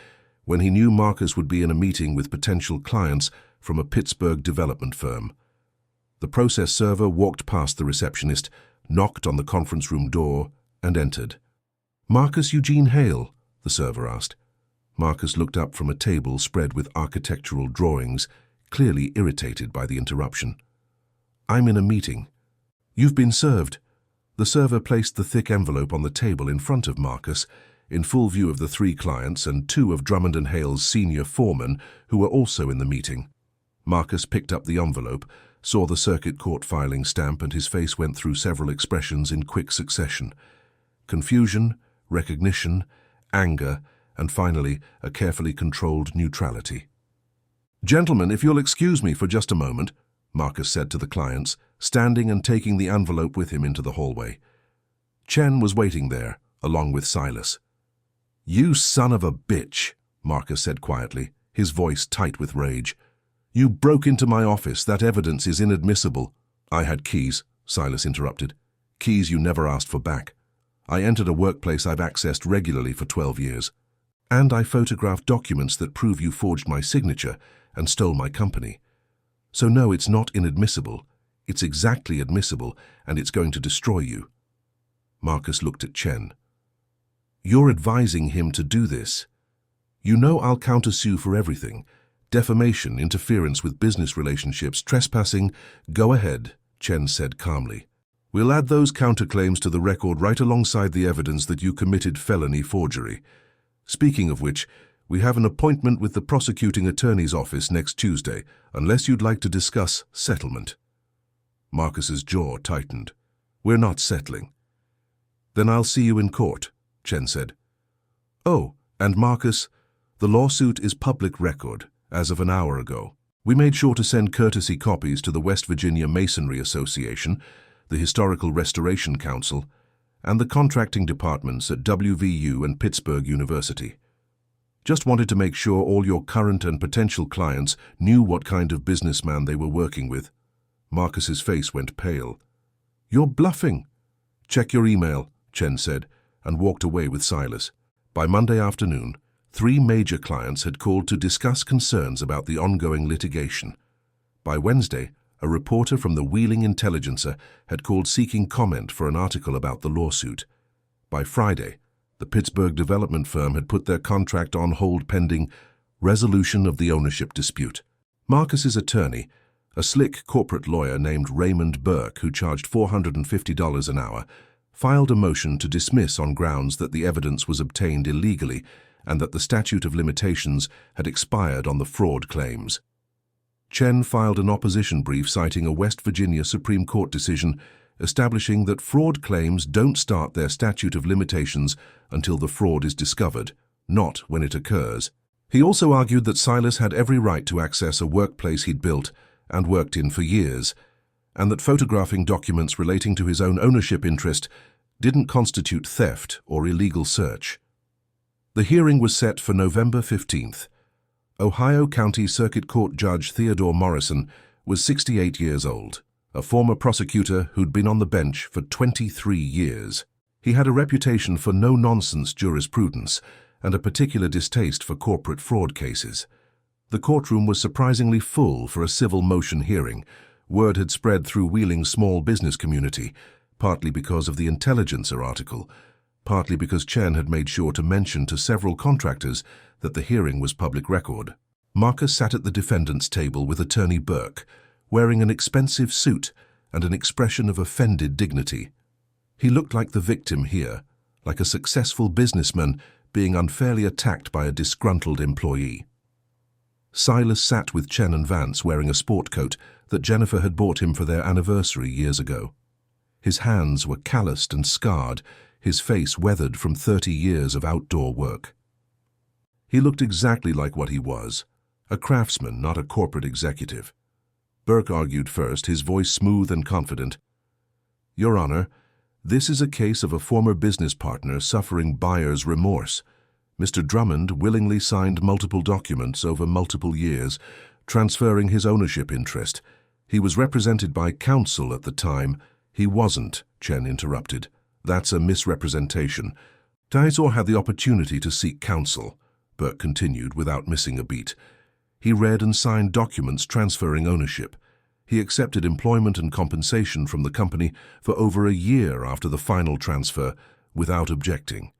S1: when he knew Marcus would be in a meeting with potential clients from a Pittsburgh development firm. The process server walked past the receptionist, knocked on the conference room door, and entered. "Marcus Eugene Hale?" the server asked. Marcus looked up from a table spread with architectural drawings, clearly irritated by the interruption. "I'm in a meeting." "You've been served." The server placed the thick envelope on the table in front of Marcus, in full view of the 3 clients and 2 of Drummond and Hale's senior foremen who were also in the meeting. Marcus picked up the envelope, saw the circuit court filing stamp, and his face went through several expressions in quick succession. Confusion, recognition, anger, and finally, a carefully controlled neutrality. "Gentlemen, if you'll excuse me for just a moment," Marcus said to the clients, standing and taking the envelope with him into the hallway. Chen was waiting there, along with Silas. "You son of a bitch," Marcus said quietly, his voice tight with rage. "You broke into my office. That evidence is inadmissible." "I had keys," Silas interrupted. "Keys you never asked for back. I entered a workplace I've accessed regularly for 12 years. And I photographed documents that prove you forged my signature and stole my company. So no, it's not inadmissible. It's exactly admissible, and it's going to destroy you." Marcus looked at Chen. "You're advising him to do this. You know I'll countersue for everything. Defamation, interference with business relationships, trespassing. Go ahead, Chen said calmly. We'll add those counterclaims to the record right alongside the evidence that you committed felony forgery. Speaking of which, we have an appointment with the prosecuting attorney's office next Tuesday, unless you'd like to discuss settlement. Marcus's jaw tightened. We're not settling. Then I'll see you in court, Chen said. Oh, and Marcus, the lawsuit is public record, as of an hour ago. We made sure to send courtesy copies to the West Virginia Masonry Association, the Historical Restoration Council, and the contracting departments at WVU and Pittsburgh University. Just wanted to make sure all your current and potential clients knew what kind of businessman they were working with. Marcus's face went pale. You're bluffing. Check your email, Chen said, and walked away with Silas. By Monday afternoon, 3 major clients had called to discuss concerns about the ongoing litigation. By Wednesday, a reporter from the Wheeling Intelligencer had called seeking comment for an article about the lawsuit. By Friday, the Pittsburgh development firm had put their contract on hold pending resolution of the ownership dispute. Marcus's attorney, a slick corporate lawyer named Raymond Burke, who charged $450 an hour, filed a motion to dismiss on grounds that the evidence was obtained illegally and that the statute of limitations had expired on the fraud claims. Chen filed an opposition brief citing a West Virginia Supreme Court decision establishing that fraud claims don't start their statute of limitations until the fraud is discovered, not when it occurs. He also argued that Silas had every right to access a workplace he'd built and worked in for years, and that photographing documents relating to his own ownership interest didn't constitute theft or illegal search. The hearing was set for November 15th. Ohio County Circuit Court Judge Theodore Morrison was 68 years old, a former prosecutor who'd been on the bench for 23 years. He had a reputation for no-nonsense jurisprudence and a particular distaste for corporate fraud cases. The courtroom was surprisingly full for a civil motion hearing. Word had spread through Wheeling's small business community, partly because of the Intelligencer article, partly because Chen had made sure to mention to several contractors that the hearing was public record. Marcus sat at the defendant's table with Attorney Burke, wearing an expensive suit and an expression of offended dignity. He looked like the victim here, like a successful businessman being unfairly attacked by a disgruntled employee. Silas sat with Chen and Vance wearing a sport coat that Jennifer had bought him for their anniversary years ago. His hands were calloused and scarred, his face weathered from 30 years of outdoor work. He looked exactly like what he was, a craftsman, not a corporate executive. Burke argued first, his voice smooth and confident. Your Honor, this is a case of a former business partner suffering buyer's remorse. Mr. Drummond willingly signed multiple documents over multiple years, transferring his ownership interest. He was represented by counsel at the time. He wasn't, Chen interrupted. That's a misrepresentation. Dysor had the opportunity to seek counsel, Burke continued without missing a beat. He read and signed documents transferring ownership. He accepted employment and compensation from the company for over a year after the final transfer, without objecting.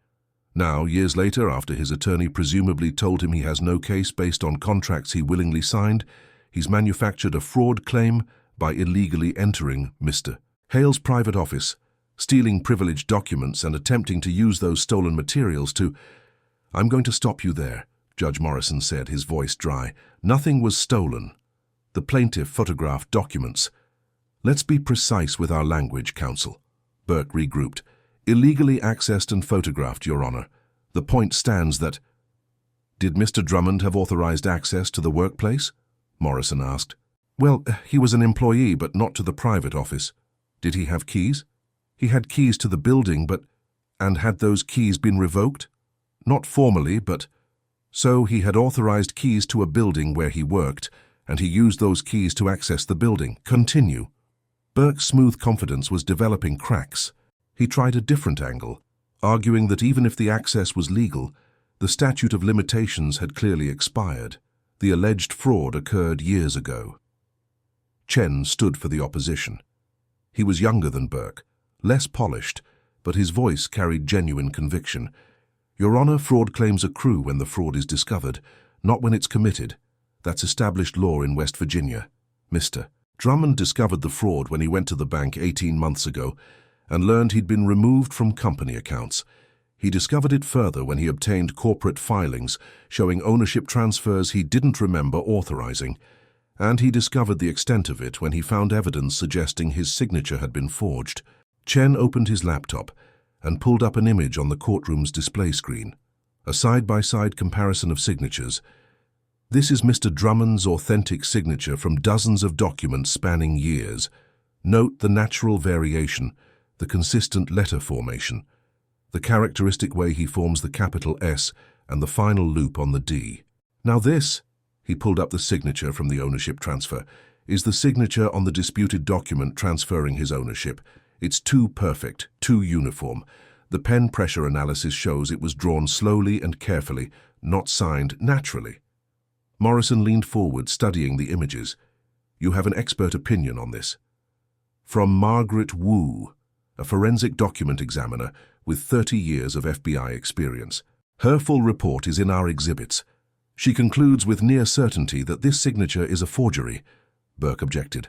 S1: Now, years later, after his attorney presumably told him he has no case based on contracts he willingly signed, he's manufactured a fraud claim by illegally entering Mr. Hale's private office, stealing privileged documents and attempting to use those stolen materials to— I'm going to stop you there, Judge Morrison said, his voice dry. Nothing was stolen. The plaintiff photographed documents. Let's be precise with our language, counsel. Burke regrouped. Illegally accessed and photographed, Your Honor. The point stands that— Did Mr. Drummond have authorized access to the workplace? Morrison asked. Well, he was an employee, but not to the private office. Did he have keys? He had keys to the building, but— And had those keys been revoked? Not formally, but— So he had authorized keys to a building where he worked, and he used those keys to access the building. Continue. Burke's smooth confidence was developing cracks. He tried a different angle, arguing that even if the access was legal, the statute of limitations had clearly expired. The alleged fraud occurred years ago. Chen stood for the opposition. He was younger than Burke, less polished, but his voice carried genuine conviction. Your Honor, fraud claims accrue when the fraud is discovered, not when it's committed. That's established law in West Virginia. Mr. Drummond discovered the fraud when he went to the bank 18 months ago and learned he'd been removed from company accounts. He discovered it further when he obtained corporate filings showing ownership transfers he didn't remember authorizing, and he discovered the extent of it when he found evidence suggesting his signature had been forged. Chen opened his laptop and pulled up an image on the courtroom's display screen, a side-by-side comparison of signatures. This is Mr. Drummond's authentic signature from dozens of documents spanning years. Note the natural variation, the consistent letter formation, the characteristic way he forms the capital S and the final loop on the D. Now this, he pulled up the signature from the ownership transfer, is the signature on the disputed document transferring his ownership. It's too perfect, too uniform. The pen pressure analysis shows it was drawn slowly and carefully, not signed naturally. Morrison leaned forward, studying the images. You have an expert opinion on this. From Margaret Wu, a forensic document examiner with 30 years of FBI experience. Her full report is in our exhibits. She concludes with near certainty that this signature is a forgery. Burke objected.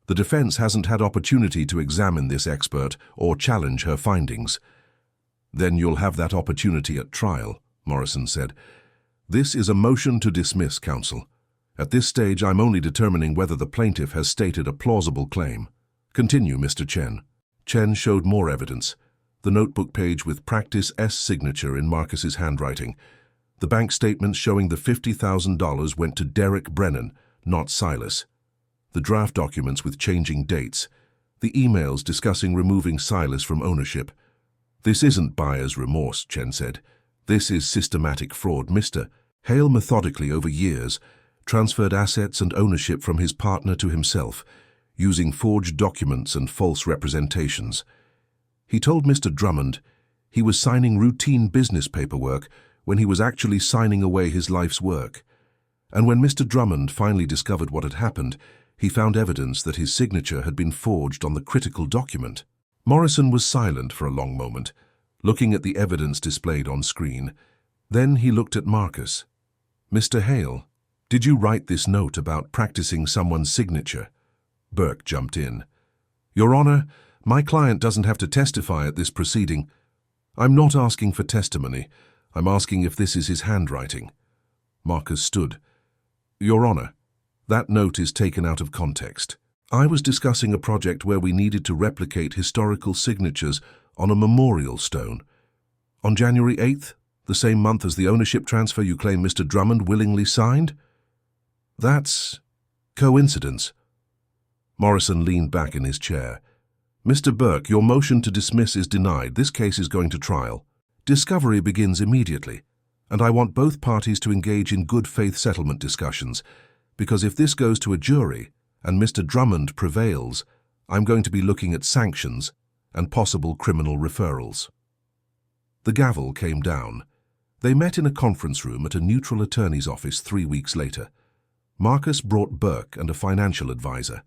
S1: The defense hasn't had opportunity to examine this expert or challenge her findings. Then you'll have that opportunity at trial, Morrison said. This is a motion to dismiss, counsel. At this stage, I'm only determining whether the plaintiff has stated a plausible claim. Continue, Mr. Chen. Chen showed more evidence. The notebook page with Practice S signature in Marcus's handwriting. The bank statements showing the $50,000 went to Derek Brennan, not Silas. The draft documents with changing dates. The emails discussing removing Silas from ownership. This isn't buyer's remorse, Chen said. This is systematic fraud. Mr. Hale methodically over years transferred assets and ownership from his partner to himself, using forged documents and false representations. He told Mr. Drummond he was signing routine business paperwork when he was actually signing away his life's work. And when Mr. Drummond finally discovered what had happened, he found evidence that his signature had been forged on the critical document. Morrison was silent for a long moment, looking at the evidence displayed on screen. Then he looked at Marcus. Mr. Hale, did you write this note about practicing someone's signature? Burke jumped in. Your Honor, my client doesn't have to testify at this proceeding. I'm not asking for testimony. I'm asking if this is his handwriting. Marcus stood. Your Honor, that note is taken out of context. I was discussing a project where we needed to replicate historical signatures on a memorial stone. On January 8th, the same month as the ownership transfer you claim Mr. Drummond willingly signed? That's coincidence. Morrison leaned back in his chair. Mr. Burke, your motion to dismiss is denied. This case is going to trial. Discovery begins immediately, and I want both parties to engage in good faith settlement discussions, because if this goes to a jury and Mr. Drummond prevails, I'm going to be looking at sanctions and possible criminal referrals. The gavel came down. They met in a conference room at a neutral attorney's office 3 weeks later. Marcus brought Burke and a financial advisor.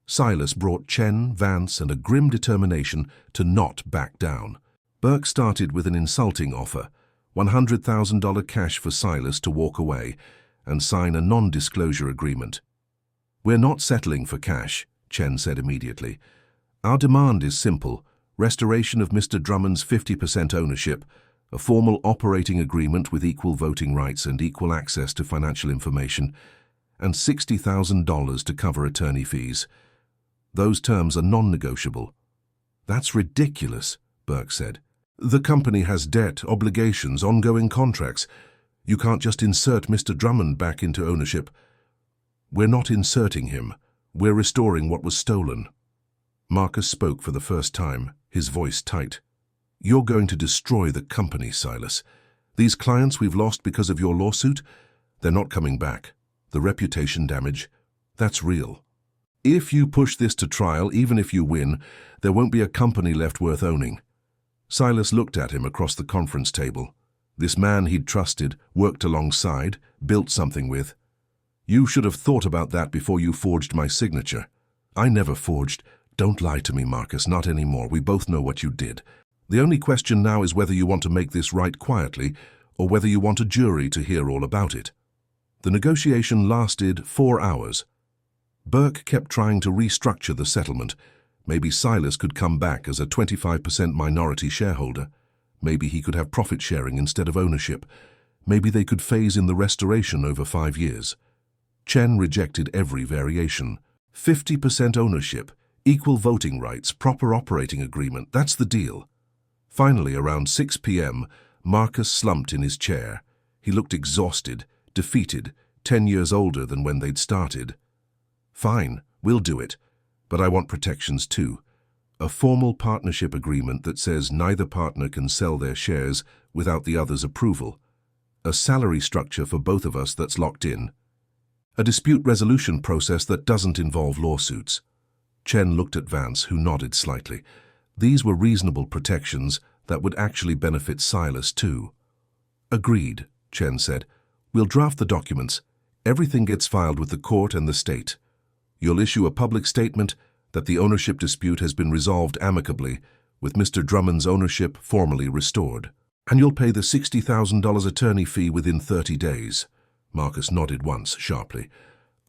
S1: Silas brought Chen, Vance, and a grim determination to not back down. Burke started with an insulting offer, $100,000 cash for Silas to walk away and sign a non-disclosure agreement. We're not settling for cash, Chen said immediately. Our demand is simple, restoration of Mr. Drummond's 50% ownership, a formal operating agreement with equal voting rights and equal access to financial information, and $60,000 to cover attorney fees. Those terms are non-negotiable. That's ridiculous, Burke said. The company has debt, obligations, ongoing contracts. You can't just insert Mr. Drummond back into ownership. We're not inserting him. We're restoring what was stolen. Marcus spoke for the first time, his voice tight. You're going to destroy the company, Silas. These clients we've lost because of your lawsuit, they're not coming back. The reputation damage, that's real. If you push this to trial, even if you win, there won't be a company left worth owning. Silas looked at him across the conference table. This man he'd trusted, worked alongside, built something with. You should have thought about that before you forged my signature. I never forged. Don't lie to me, Marcus, not anymore. We both know what you did. The only question now is whether you want to make this right quietly or whether you want a jury to hear all about it. The negotiation lasted 4 hours. Burke kept trying to restructure the settlement. Maybe Silas could come back as a 25% minority shareholder. Maybe he could have profit sharing instead of ownership. Maybe they could phase in the restoration over 5 years. Chen rejected every variation. 50% ownership, equal voting rights, proper operating agreement, that's the deal. Finally, around 6 p.m., Marcus slumped in his chair. He looked exhausted, defeated, 10 years older than when they'd started. Fine, we'll do it, but I want protections too. A formal partnership agreement that says neither partner can sell their shares without the other's approval. A salary structure for both of us that's locked in. A dispute resolution process that doesn't involve lawsuits. Chen looked at Vance, who nodded slightly. These were reasonable protections that would actually benefit Silas too. Agreed, Chen said. We'll draft the documents. Everything gets filed with the court and the state. You'll issue a public statement that the ownership dispute has been resolved amicably, with Mr. Drummond's ownership formally restored. And you'll pay the $60,000 attorney fee within 30 days. Marcus nodded once, sharply.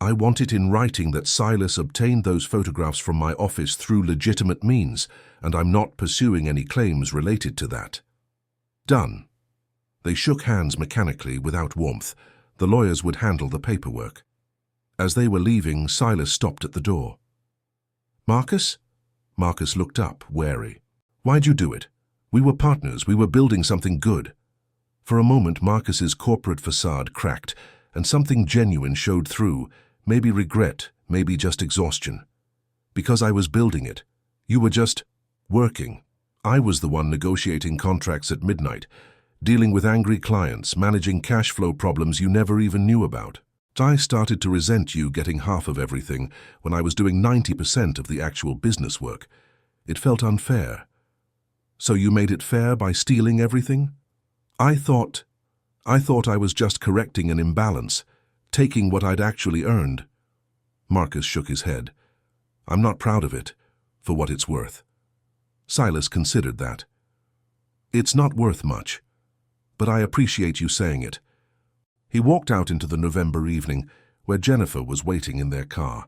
S1: I want it in writing that Silas obtained those photographs from my office through legitimate means, and I'm not pursuing any claims related to that. Done. They shook hands mechanically, without warmth. The lawyers would handle the paperwork. As they were leaving, Silas stopped at the door. Marcus? Marcus looked up, wary. Why'd you do it? We were partners. We were building something good. For a moment, Marcus's corporate facade cracked, and something genuine showed through, maybe regret, maybe just exhaustion. Because I was building it. You were just working. I was the one negotiating contracts at midnight, dealing with angry clients, managing cash flow problems you never even knew about. I started to resent you getting half of everything when I was doing 90% of the actual business work. It felt unfair. So you made it fair by stealing everything? I thought I was just correcting an imbalance, taking what I'd actually earned. Marcus shook his head. I'm not proud of it, for what it's worth. Silas considered that. It's not worth much, but I appreciate you saying it. He walked out into the November evening, where Jennifer was waiting in their car.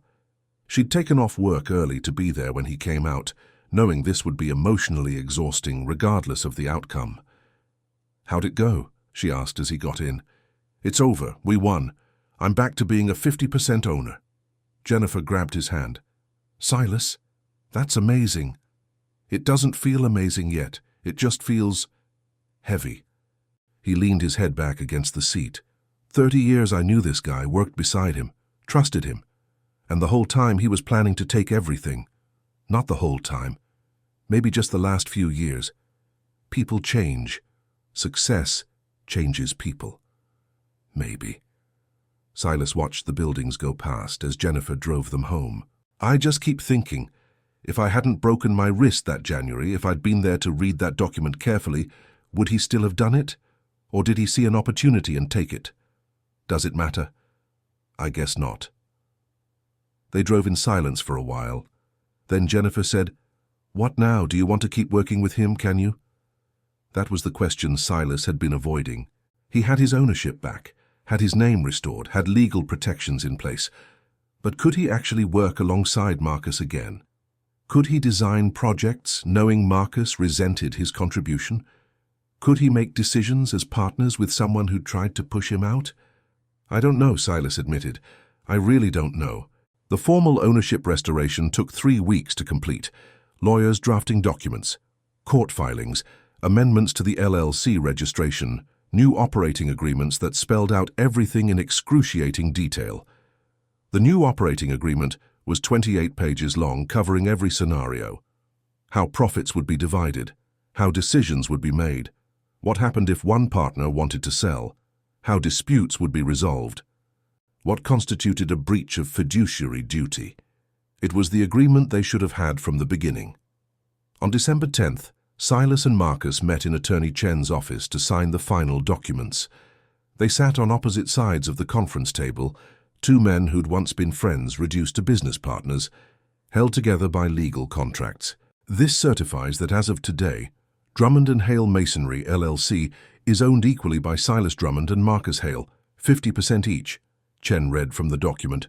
S1: She'd taken off work early to be there when he came out, knowing this would be emotionally exhausting regardless of the outcome. How'd it go? She asked as he got in. It's over. We won. I'm back to being a 50% owner. Jennifer grabbed his hand. Silas, that's amazing. It doesn't feel amazing yet. It just feels heavy. He leaned his head back against the seat. 30 years I knew this guy, worked beside him, trusted him. And the whole time he was planning to take everything. Not the whole time. Maybe just the last few years. People change. Success changes people. Maybe. Silas watched the buildings go past as Jennifer drove them home. I just keep thinking, if I hadn't broken my wrist that January, if I'd been there to read that document carefully, would he still have done it? Or did he see an opportunity and take it? Does it matter? I guess not. They drove in silence for a while. Then Jennifer said, What now? Do you want to keep working with him, can you? That was the question Silas had been avoiding. He had his ownership back, had his name restored, had legal protections in place. But could he actually work alongside Marcus again? Could he design projects knowing Marcus resented his contribution? Could he make decisions as partners with someone who tried to push him out? I don't know, Silas admitted. I really don't know. The formal ownership restoration took 3 weeks to complete. Lawyers drafting documents, court filings, amendments to the LLC registration, new operating agreements that spelled out everything in excruciating detail. The new operating agreement was 28 pages long, covering every scenario. How profits would be divided, how decisions would be made, what happened if one partner wanted to sell, how disputes would be resolved, what constituted a breach of fiduciary duty. It was the agreement they should have had from the beginning. On December 10th, Silas and Marcus met in Attorney Chen's office to sign the final documents. They sat on opposite sides of the conference table, two men who'd once been friends reduced to business partners, held together by legal contracts. This certifies that as of today, Drummond and Hale Masonry, LLC, is owned equally by Silas Drummond and Marcus Hale, 50% each. Chen read from the document.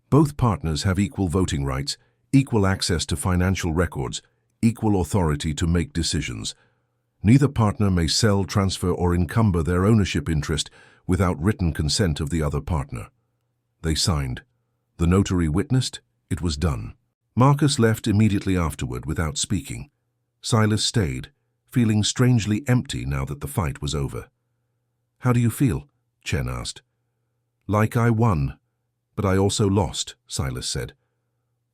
S1: Both partners have equal voting rights, equal access to financial records, equal authority to make decisions. Neither partner may sell, transfer, or encumber their ownership interest without written consent of the other partner. They signed. The notary witnessed. It was done. Marcus left immediately afterward without speaking. Silas stayed, feeling strangely empty now that the fight was over. "How do you feel?" Chen asked. "Like I won, but I also lost," Silas said.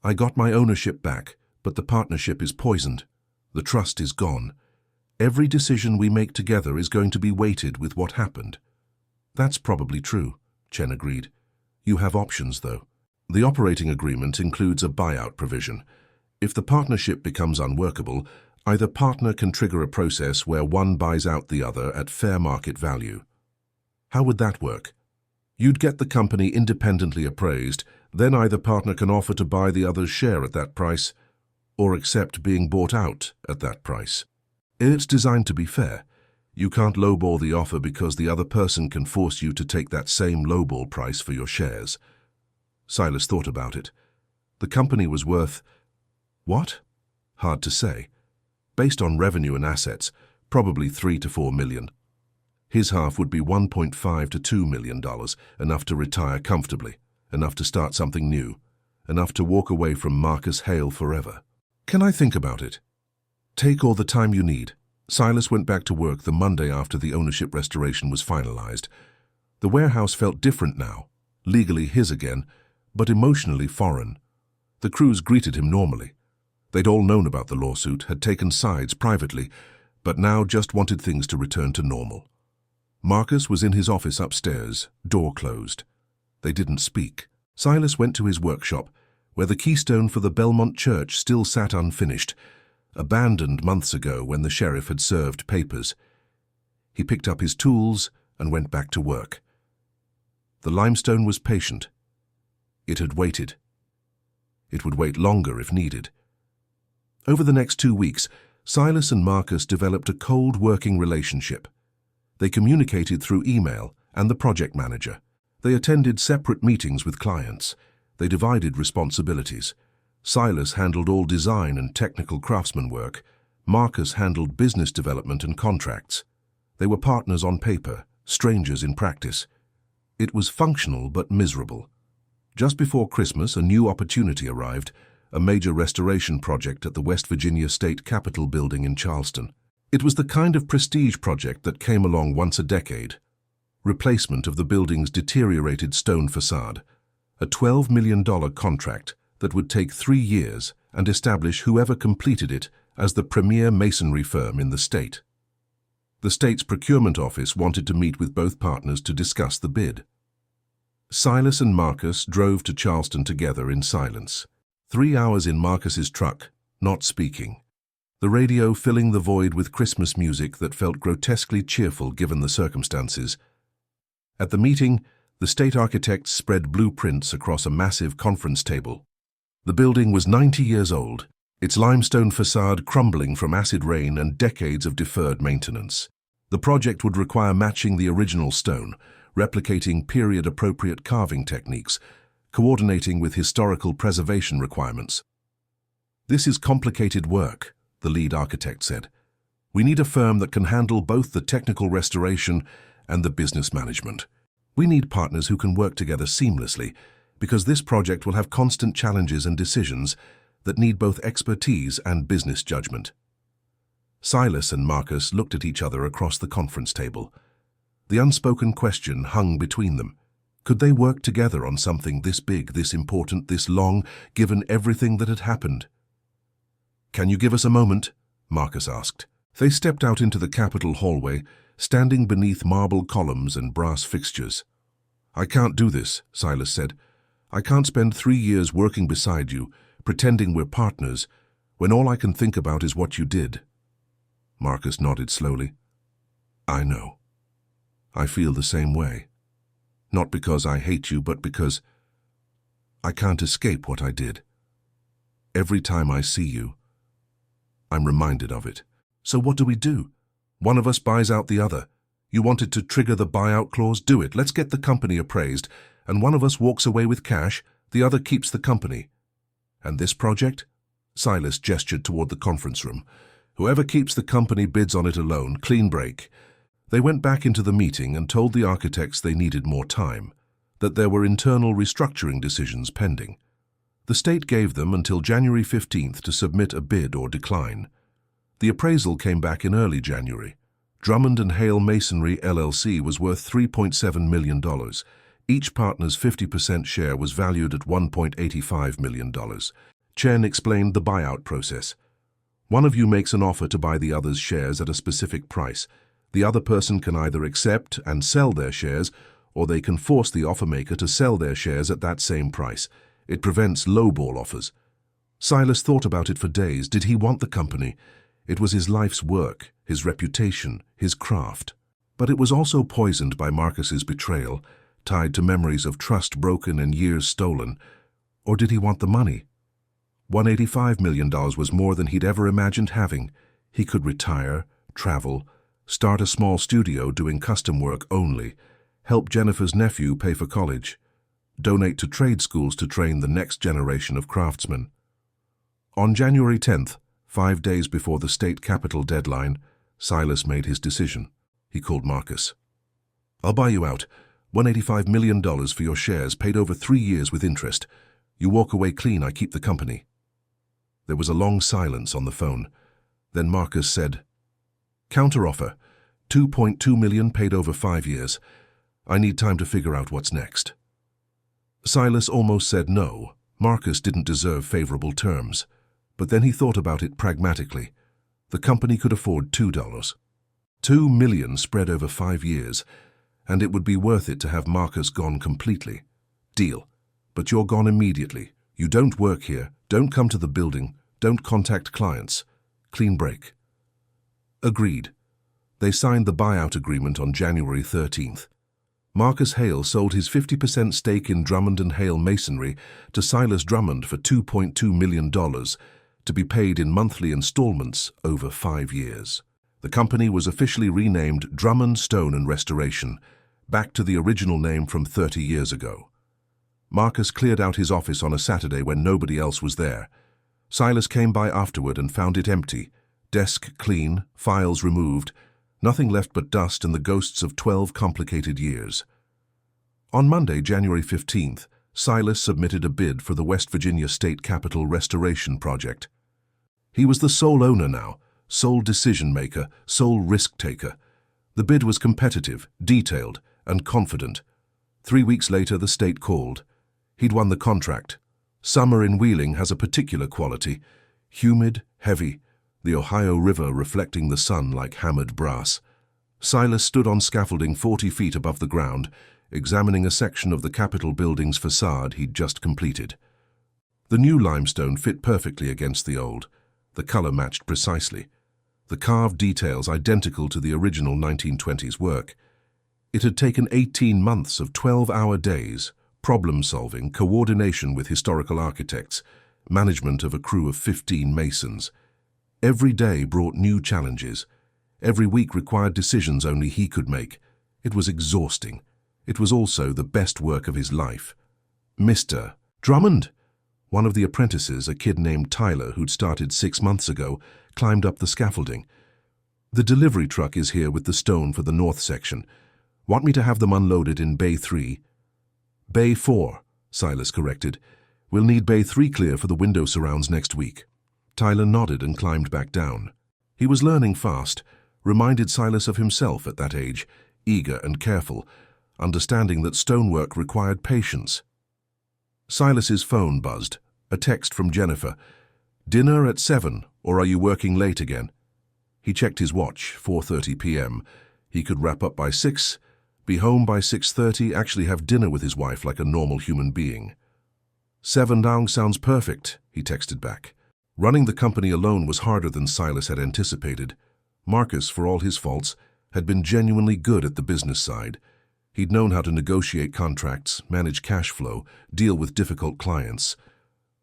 S1: "I got my ownership back, but the partnership is poisoned. The trust is gone. Every decision we make together is going to be weighted with what happened." "That's probably true," Chen agreed. "You have options, though. The operating agreement includes a buyout provision. If the partnership becomes unworkable, either partner can trigger a process where one buys out the other at fair market value." "How would that work?" "You'd get the company independently appraised, then either partner can offer to buy the other's share at that price, or accept being bought out at that price. It's designed to be fair. You can't lowball the offer because the other person can force you to take that same lowball price for your shares." Silas thought about it. The company was worth... what? Hard to say. Based on revenue and assets, probably $3 to $4 million. His half would be $1.5 to $2 million, enough to retire comfortably, enough to start something new, enough to walk away from Marcus Hale forever. "Can I think about it?" "Take all the time you need." Silas went back to work the Monday after the ownership restoration was finalized. The warehouse felt different now, legally his again, but emotionally foreign. The crews greeted him normally. They'd all known about the lawsuit, had taken sides privately, but now just wanted things to return to normal. Marcus was in his office upstairs, door closed. They didn't speak. Silas went to his workshop, where the keystone for the Belmont Church still sat unfinished, abandoned months ago when the sheriff had served papers. He picked up his tools and went back to work. The limestone was patient. It had waited. It would wait longer if needed. Over the next 2 weeks, Silas and Marcus developed a cold working relationship. They communicated through email and the project manager. They attended separate meetings with clients. They divided responsibilities. Silas handled all design and technical craftsman work. Marcus handled business development and contracts. They were partners on paper, strangers in practice. It was functional but miserable. Just before Christmas, a new opportunity arrived, a major restoration project at the West Virginia State Capitol building in Charleston. It was the kind of prestige project that came along once a decade. Replacement of the building's deteriorated stone facade. A $12 million contract that would take 3 years and establish whoever completed it as the premier masonry firm in the state. The state's procurement office wanted to meet with both partners to discuss the bid. Silas and Marcus drove to Charleston together in silence. 3 hours in Marcus's truck, not speaking. The radio filling the void with Christmas music that felt grotesquely cheerful given the circumstances. At the meeting, the state architects spread blueprints across a massive conference table. The building was 90 years old, its limestone facade crumbling from acid rain and decades of deferred maintenance. The project would require matching the original stone, replicating period-appropriate carving techniques, coordinating with historical preservation requirements. "This is complicated work," the lead architect said. "We need a firm that can handle both the technical restoration and the business management. We need partners who can work together seamlessly, because this project will have constant challenges and decisions that need both expertise and business judgment." Silas and Marcus looked at each other across the conference table. The unspoken question hung between them. Could they work together on something this big, this important, this long, given everything that had happened? "Can you give us a moment?" Marcus asked. They stepped out into the Capitol hallway, standing beneath marble columns and brass fixtures. "I can't do this," Silas said. "I can't spend 3 years working beside you, pretending we're partners, when all I can think about is what you did." Marcus nodded slowly. "I know. I feel the same way. Not because I hate you, but because I can't escape what I did. Every time I see you, I'm reminded of it." "So what do we do? One of us buys out the other. You wanted to trigger the buyout clause? Do it. Let's get the company appraised. and one of us walks away with cash, the other keeps the company. And this project? Silas gestured toward the conference room. Whoever keeps the company bids on it alone, clean break. They went back into the meeting and told the architects they needed more time, that there were internal restructuring decisions pending. The state gave them until January 15th to submit a bid or decline. The appraisal came back in early January. Drummond and Hale Masonry LLC was worth $3.7 million. Each partner's 50% share was valued at $1.85 million. Chen explained the buyout process. One of you makes an offer to buy the other's shares at a specific price. The other person can either accept and sell their shares, or they can force the offer maker to sell their shares at that same price. It prevents lowball offers. Silas thought about it for days. Did he want the company? It was his life's work, his reputation, his craft. But it was also poisoned by Marcus's betrayal, tied to memories of trust broken and years stolen. Or did he want the money? $185 million was more than he'd ever imagined having. He could retire, travel, start a small studio doing custom work only, help Jennifer's nephew pay for college, donate to trade schools to train the next generation of craftsmen. On January 10th, 5 days before the state capital deadline, Silas made his decision. He called Marcus. I'll buy you out. $185 million for your shares, paid over 3 years with interest. You walk away clean, I keep the company. There was a long silence on the phone. Then Marcus said, Counteroffer, $2.2 million paid over 5 years. I need time to figure out what's next. Silas almost said no. Marcus didn't deserve favorable terms. But then he thought about it pragmatically. The company could afford $2. $2 million spread over 5 years, and it would be worth it to have Marcus gone completely. Deal. But you're gone immediately. You don't work here, don't come to the building, don't contact clients. Clean break. Agreed. They signed the buyout agreement on January 13th. Marcus Hale sold his 50% stake in Drummond and Hale Masonry to Silas Drummond for $2.2 million, to be paid in monthly installments over 5 years. The company was officially renamed Drummond Stone and Restoration, back to the original name from 30 years ago. Marcus cleared out his office on a Saturday when nobody else was there. Silas came by afterward and found it empty, desk clean, files removed, nothing left but dust and the ghosts of 12 complicated years. On Monday, January 15th, Silas submitted a bid for the West Virginia State Capitol Restoration Project. He was the sole owner now, sole decision-maker, sole risk-taker. The bid was competitive, detailed, and confident. 3 weeks later, the state called. He'd won the contract. Summer in Wheeling has a particular quality. Humid, heavy, the Ohio River reflecting the sun like hammered brass. Silas stood on scaffolding 40 feet above the ground, examining a section of the Capitol building's facade he'd just completed. The new limestone fit perfectly against the old. The color matched precisely. The carved details identical to the original 1920s work. It had taken 18 months of 12-hour days, problem-solving, coordination with historical architects, management of a crew of 15 masons. Every day brought new challenges. Every week required decisions only he could make. It was exhausting. It was also the best work of his life. Mr. Drummond! One of the apprentices, a kid named Tyler, who'd started 6 months ago, climbed up the scaffolding. The delivery truck is here with the stone for the north section. Want me to have them unloaded in Bay 3? Bay 4, Silas corrected. We'll need Bay 3 clear for the window surrounds next week. Tyler nodded and climbed back down. He was learning fast, reminded Silas of himself at that age, eager and careful, understanding that stonework required patience. Silas's phone buzzed, a text from Jennifer. Dinner at 7, or are you working late again? He checked his watch, 4:30 p.m. He could wrap up by 6, be home by 6:30, actually have dinner with his wife like a normal human being. 7 now sounds perfect, he texted back. Running the company alone was harder than Silas had anticipated. Marcus, for all his faults, had been genuinely good at the business side. He'd known how to negotiate contracts, manage cash flow, deal with difficult clients.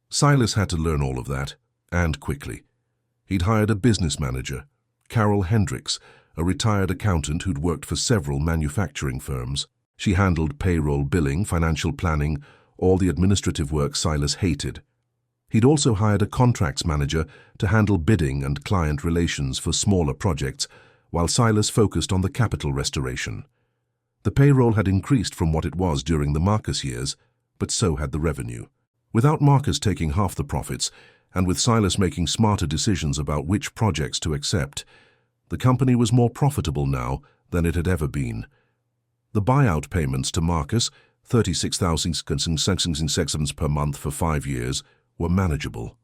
S1: Silas had to learn all of that, and quickly. He'd hired a business manager, Carol Hendricks, a retired accountant who'd worked for several manufacturing firms. She handled payroll, billing, financial planning, all the administrative work Silas hated. He'd also hired a contracts manager to handle bidding and client relations for smaller projects, while Silas focused on the capital restoration. The payroll had increased from what it was during the Marcus years, but so had the revenue. Without Marcus taking half the profits, and with Silas making smarter decisions about which projects to accept, the company was more profitable now than it had ever been. The buyout payments to Marcus, $36,600 per month for 5 years, were manageable.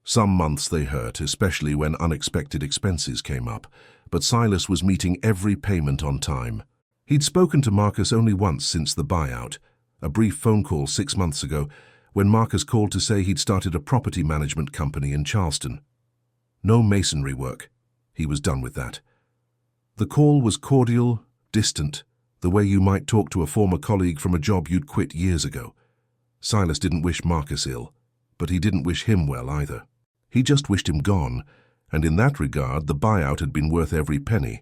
S1: Some months they hurt, especially when unexpected expenses came up, but Silas was meeting every payment on time. He'd spoken to Marcus only once since the buyout, a brief phone call 6 months ago, when Marcus called to say he'd started a property management company in Charleston. No masonry work. He was done with that. The call was cordial, distant, the way you might talk to a former colleague from a job you'd quit years ago. Silas didn't wish Marcus ill, but he didn't wish him well either. He just wished him gone, and in that regard the buyout had been worth every penny.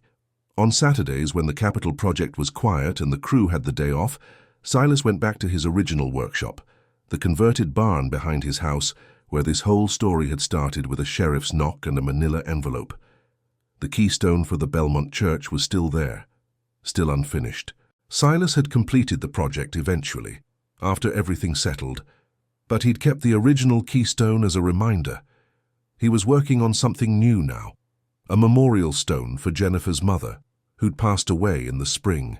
S1: On Saturdays, when the capital project was quiet and the crew had the day off, Silas went back to his original workshop, the converted barn behind his house, where this whole story had started with a sheriff's knock and a manila envelope. The keystone for the Belmont Church was still there, still unfinished. Silas had completed the project eventually, after everything settled, but he'd kept the original keystone as a reminder. He was working on something new now, a memorial stone for Jennifer's mother, who'd passed away in the spring.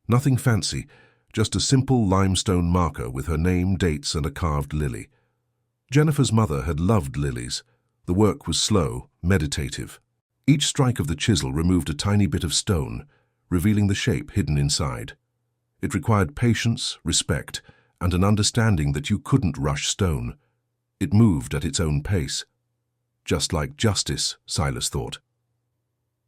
S1: Nothing fancy, just a simple limestone marker with her name, dates, and a carved lily. Jennifer's mother had loved lilies. The work was slow, meditative. Each strike of the chisel removed a tiny bit of stone, revealing the shape hidden inside. It required patience, respect, and an understanding that you couldn't rush stone. It moved at its own pace. Just like justice, Silas thought.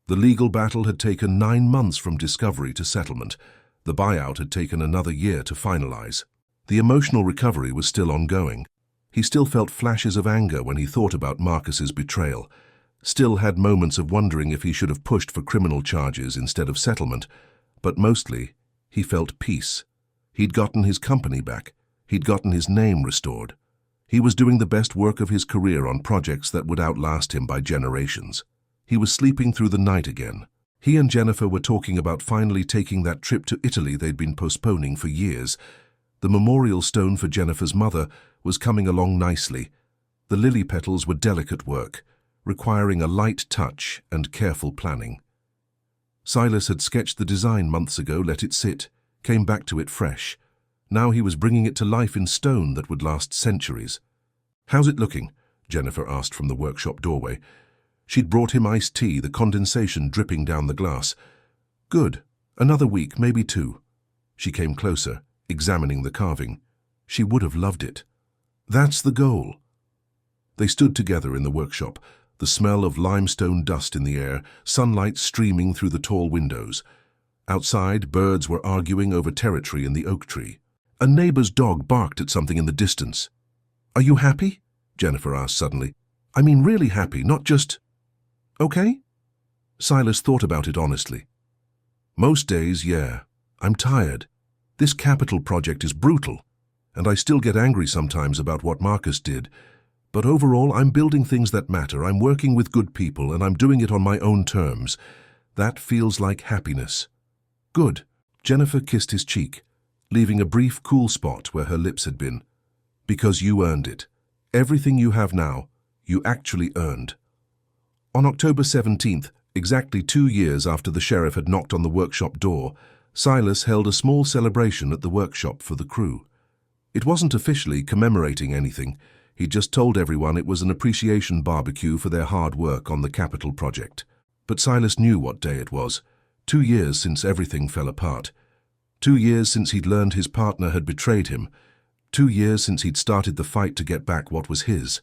S1: The legal battle had taken 9 months from discovery to settlement. The buyout had taken another year to finalize. The emotional recovery was still ongoing. He still felt flashes of anger when he thought about Marcus's betrayal, still had moments of wondering if he should have pushed for criminal charges instead of settlement, but mostly he felt peace. He'd gotten his company back. He'd gotten his name restored. He was doing the best work of his career on projects that would outlast him by generations. He was sleeping through the night again. He and Jennifer were talking about finally taking that trip to Italy they'd been postponing for years. The memorial stone for Jennifer's mother was coming along nicely. The lily petals were delicate work, requiring a light touch and careful planning. Silas had sketched the design months ago, let it sit, came back to it fresh. Now he was bringing it to life in stone that would last centuries. "How's it looking?" Jennifer asked from the workshop doorway. She'd brought him iced tea, the condensation dripping down the glass. "Good. Another week, maybe 2. She came closer, examining the carving. She would have loved it. "That's the goal." They stood together in the workshop, the smell of limestone dust in the air, sunlight streaming through the tall windows. Outside, birds were arguing over territory in the oak tree. A neighbor's dog barked at something in the distance. "Are you happy?" Jennifer asked suddenly. "I mean really happy, not just... okay?" Silas thought about it honestly. "Most days, yeah. I'm tired. This capital project is brutal, and I still get angry sometimes about what Marcus did. But overall, I'm building things that matter. I'm working with good people, and I'm doing it on my own terms. That feels like happiness." "Good." Jennifer kissed his cheek, leaving a brief cool spot where her lips had been. "Because you earned it. Everything you have now, you actually earned." On October 17th, exactly 2 years after the sheriff had knocked on the workshop door, Silas held a small celebration at the workshop for the crew. It wasn't officially commemorating anything. He just told everyone it was an appreciation barbecue for their hard work on the capital project. But Silas knew what day it was. 2 years since everything fell apart. 2 years since he'd learned his partner had betrayed him. 2 years since he'd started the fight to get back what was his.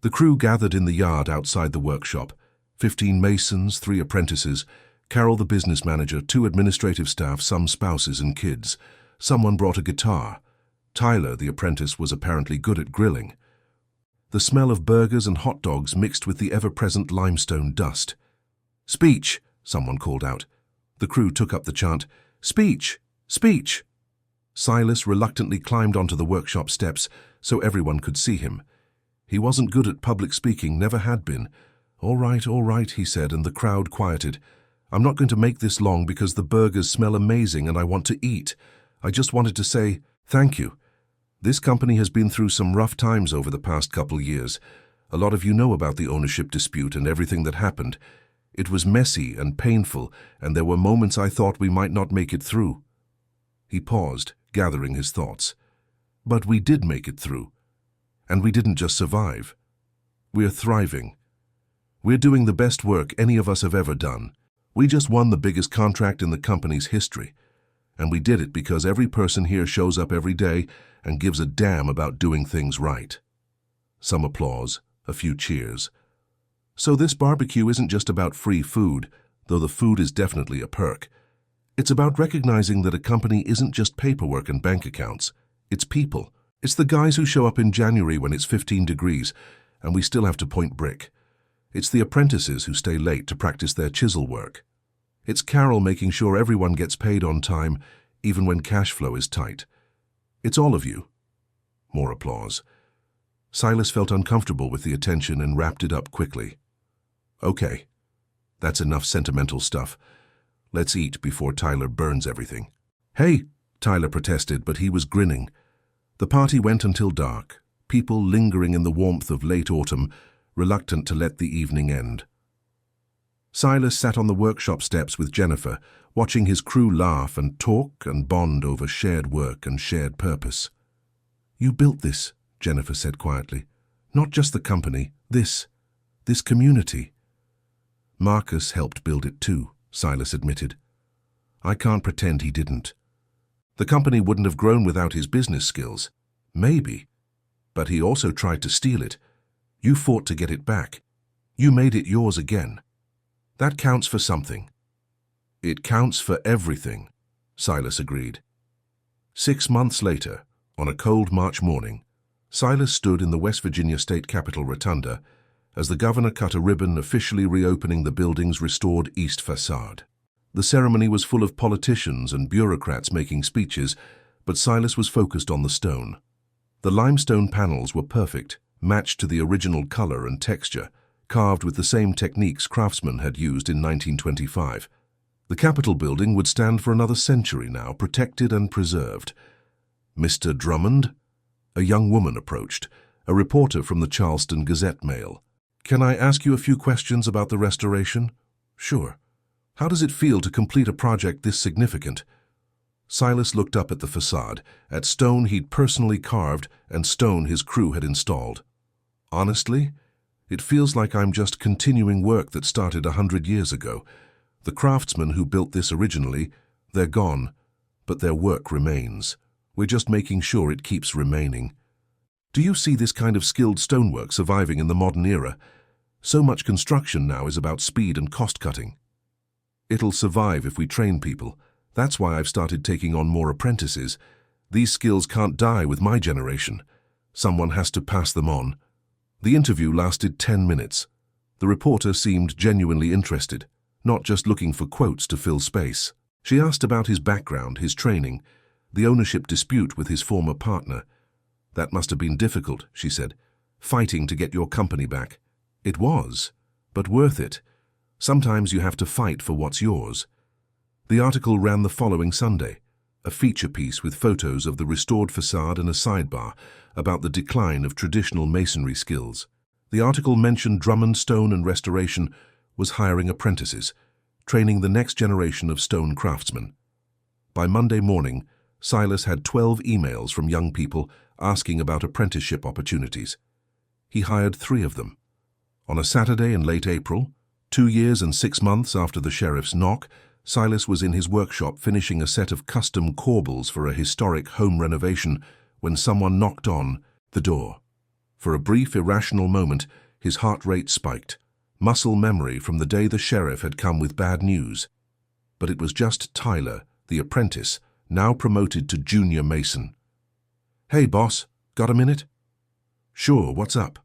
S1: The crew gathered in the yard outside the workshop. 15 masons, 3 apprentices, Carol the business manager, 2 administrative staff, some spouses and kids. Someone brought a guitar. Tyler, the apprentice, was apparently good at grilling. The smell of burgers and hot dogs mixed with the ever-present limestone dust. "Speech!" someone called out. The crew took up the chant. "Speech!" Speech! Silas reluctantly climbed onto the workshop steps so everyone could see him. He wasn't good at public speaking, never had been. All right, he said, and the crowd quieted. I'm not going to make this long because the burgers smell amazing and I want to eat. I just wanted to say thank you. This company has been through some rough times over the past couple years. A lot of you know about the ownership dispute and everything that happened. It was messy and painful, and there were moments I thought we might not make it through. He paused, gathering his thoughts. But we did make it through. And we didn't just survive. We're thriving. We're doing the best work any of us have ever done. We just won the biggest contract in the company's history. And we did it because every person here shows up every day and gives a damn about doing things right. Some applause, a few cheers. So this barbecue isn't just about free food, though the food is definitely a perk. It's about recognizing that a company isn't just paperwork and bank accounts. It's people. It's the guys who show up in January when it's 15 degrees and we still have to point brick. It's the apprentices who stay late to practice their chisel work. It's Carol making sure everyone gets paid on time, even when cash flow is tight. It's all of you. More applause. Silas felt uncomfortable with the attention and wrapped it up quickly. Okay, that's enough sentimental stuff. Let's eat before Tyler burns everything. Hey, Tyler protested, but he was grinning. The party went until dark, people lingering in the warmth of late autumn, reluctant to let the evening end. Silas sat on the workshop steps with Jennifer, watching his crew laugh and talk and bond over shared work and shared purpose. You built this, Jennifer said quietly. Not just the company, this community. Marcus helped build it too, Silas admitted. I can't pretend he didn't. The company wouldn't have grown without his business skills. Maybe. But he also tried to steal it. You fought to get it back. You made it yours again. That counts for something. It counts for everything, Silas agreed. 6 months later, on a cold March morning, Silas stood in the West Virginia State Capitol Rotunda as the governor cut a ribbon officially reopening the building's restored east facade. The ceremony was full of politicians and bureaucrats making speeches, but Silas was focused on the stone. The limestone panels were perfect, matched to the original color and texture, carved with the same techniques craftsmen had used in 1925. The Capitol building would stand for another century now, protected and preserved. Mr. Drummond? A young woman approached, a reporter from the Charleston Gazette-Mail. Can I ask you a few questions about the restoration? Sure. How does it feel to complete a project this significant? Silas looked up at the facade, at stone he'd personally carved and stone his crew had installed. Honestly, it feels like I'm just continuing work that started 100 years ago. The craftsmen who built this originally, they're gone, but their work remains. We're just making sure it keeps remaining. Do you see this kind of skilled stonework surviving in the modern era? So much construction now is about speed and cost-cutting. It'll survive if we train people. That's why I've started taking on more apprentices. These skills can't die with my generation. Someone has to pass them on. The interview lasted 10 minutes. The reporter seemed genuinely interested, not just looking for quotes to fill space. She asked about his background, his training, the ownership dispute with his former partner. That must have been difficult, she said, fighting to get your company back. It was, but worth it. Sometimes you have to fight for what's yours. The article ran the following Sunday, a feature piece with photos of the restored facade and a sidebar about the decline of traditional masonry skills. The article mentioned Drummond Stone and Restoration was hiring apprentices, training the next generation of stone craftsmen. By Monday morning, Silas had 12 emails from young people asking about apprenticeship opportunities. He hired 3 of them. On a Saturday in late April, 2 years and 6 months after the sheriff's knock, Silas was in his workshop finishing a set of custom corbels for a historic home renovation when someone knocked on the door. For a brief, irrational moment, his heart rate spiked, muscle memory from the day the sheriff had come with bad news. But it was just Tyler, the apprentice, now promoted to junior mason. "Hey, boss, got a minute?" "Sure, what's up?"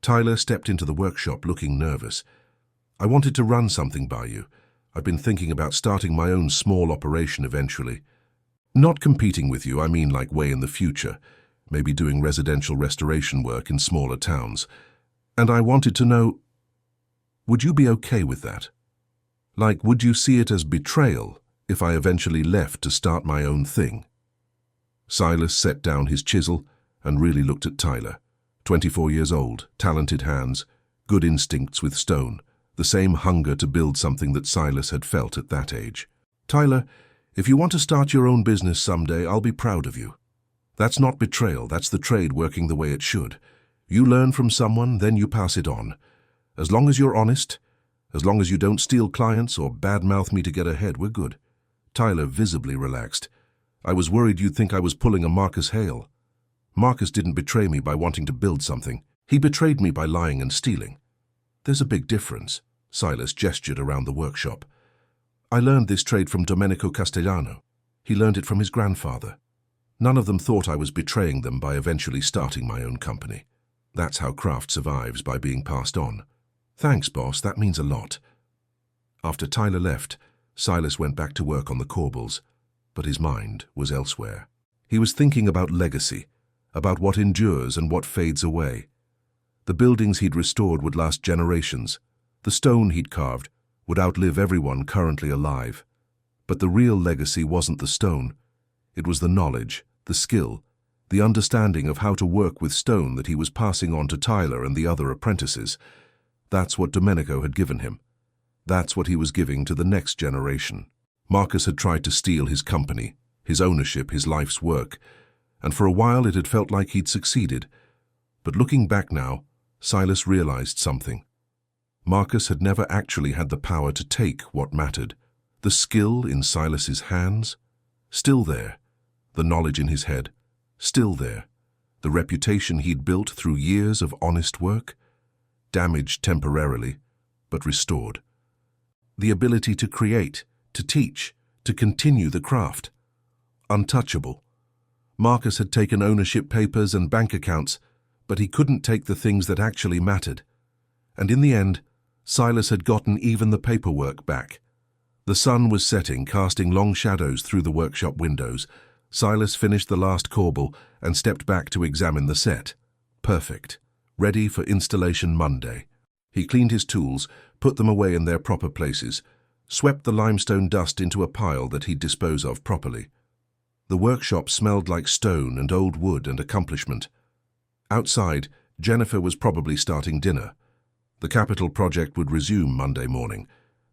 S1: Tyler stepped into the workshop looking nervous. "I wanted to run something by you. I've been thinking about starting my own small operation eventually. Not competing with you, I mean like way in the future, maybe doing residential restoration work in smaller towns. And I wanted to know, would you be okay with that? Like, would you see it as betrayal if I eventually left to start my own thing? Silas set down his chisel and really looked at Tyler. 24 years old, talented hands, good instincts with stone, the same hunger to build something that Silas had felt at that age. Tyler, if you want to start your own business someday, I'll be proud of you. That's not betrayal, that's the trade working the way it should. You learn from someone, then you pass it on. As long as you're honest, as long as you don't steal clients or badmouth me to get ahead, we're good. Tyler visibly relaxed. I was worried you'd think I was pulling a Marcus Hale. Marcus didn't betray me by wanting to build something. He betrayed me by lying and stealing. There's a big difference. Silas gestured around the workshop. I learned this trade from Domenico Castellano. He learned it from his grandfather. None of them thought I was betraying them by eventually starting my own company. That's how craft survives, by being passed on. Thanks, boss, that means a lot. After Tyler left, Silas went back to work on the corbels, but his mind was elsewhere. He was thinking about legacy, about what endures and what fades away. The buildings he'd restored would last generations. The stone he'd carved would outlive everyone currently alive. But the real legacy wasn't the stone. It was the knowledge, the skill, the understanding of how to work with stone that he was passing on to Tyler and the other apprentices. That's what Domenico had given him. That's what he was giving to the next generation. Marcus had tried to steal his company, his ownership, his life's work, and for a while it had felt like he'd succeeded. But looking back now, Silas realized something. Marcus had never actually had the power to take what mattered. The skill in Silas's hands, still there. The knowledge in his head, still there. The reputation he'd built through years of honest work, damaged temporarily, but restored. The ability to create, to teach, to continue the craft. Untouchable. Marcus had taken ownership papers and bank accounts, but he couldn't take the things that actually mattered. And in the end, Silas had gotten even the paperwork back. The sun was setting, casting long shadows through the workshop windows. Silas finished the last corbel and stepped back to examine the set. Perfect. Ready for installation Monday. He cleaned his tools, put them away in their proper places, swept the limestone dust into a pile that he'd dispose of properly. The workshop smelled like stone and old wood and accomplishment. Outside, Jennifer was probably starting dinner. The capital project would resume Monday morning.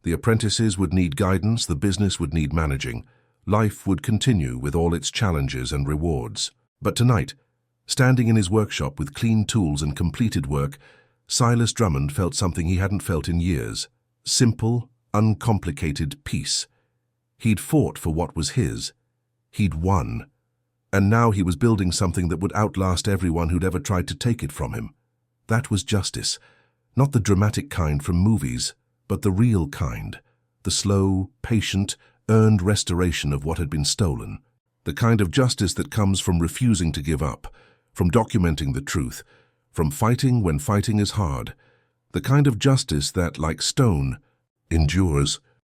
S1: The apprentices would need guidance, the business would need managing. Life would continue with all its challenges and rewards. But tonight, standing in his workshop with clean tools and completed work, Silas Drummond felt something he hadn't felt in years. Simple, uncomplicated peace. He'd fought for what was his. He'd won. And now he was building something that would outlast everyone who'd ever tried to take it from him. That was justice. Not the dramatic kind from movies, but the real kind. The slow, patient, earned restoration of what had been stolen. The kind of justice that comes from refusing to give up, from documenting the truth, from fighting when fighting is hard. The kind of justice that, like stone, endures.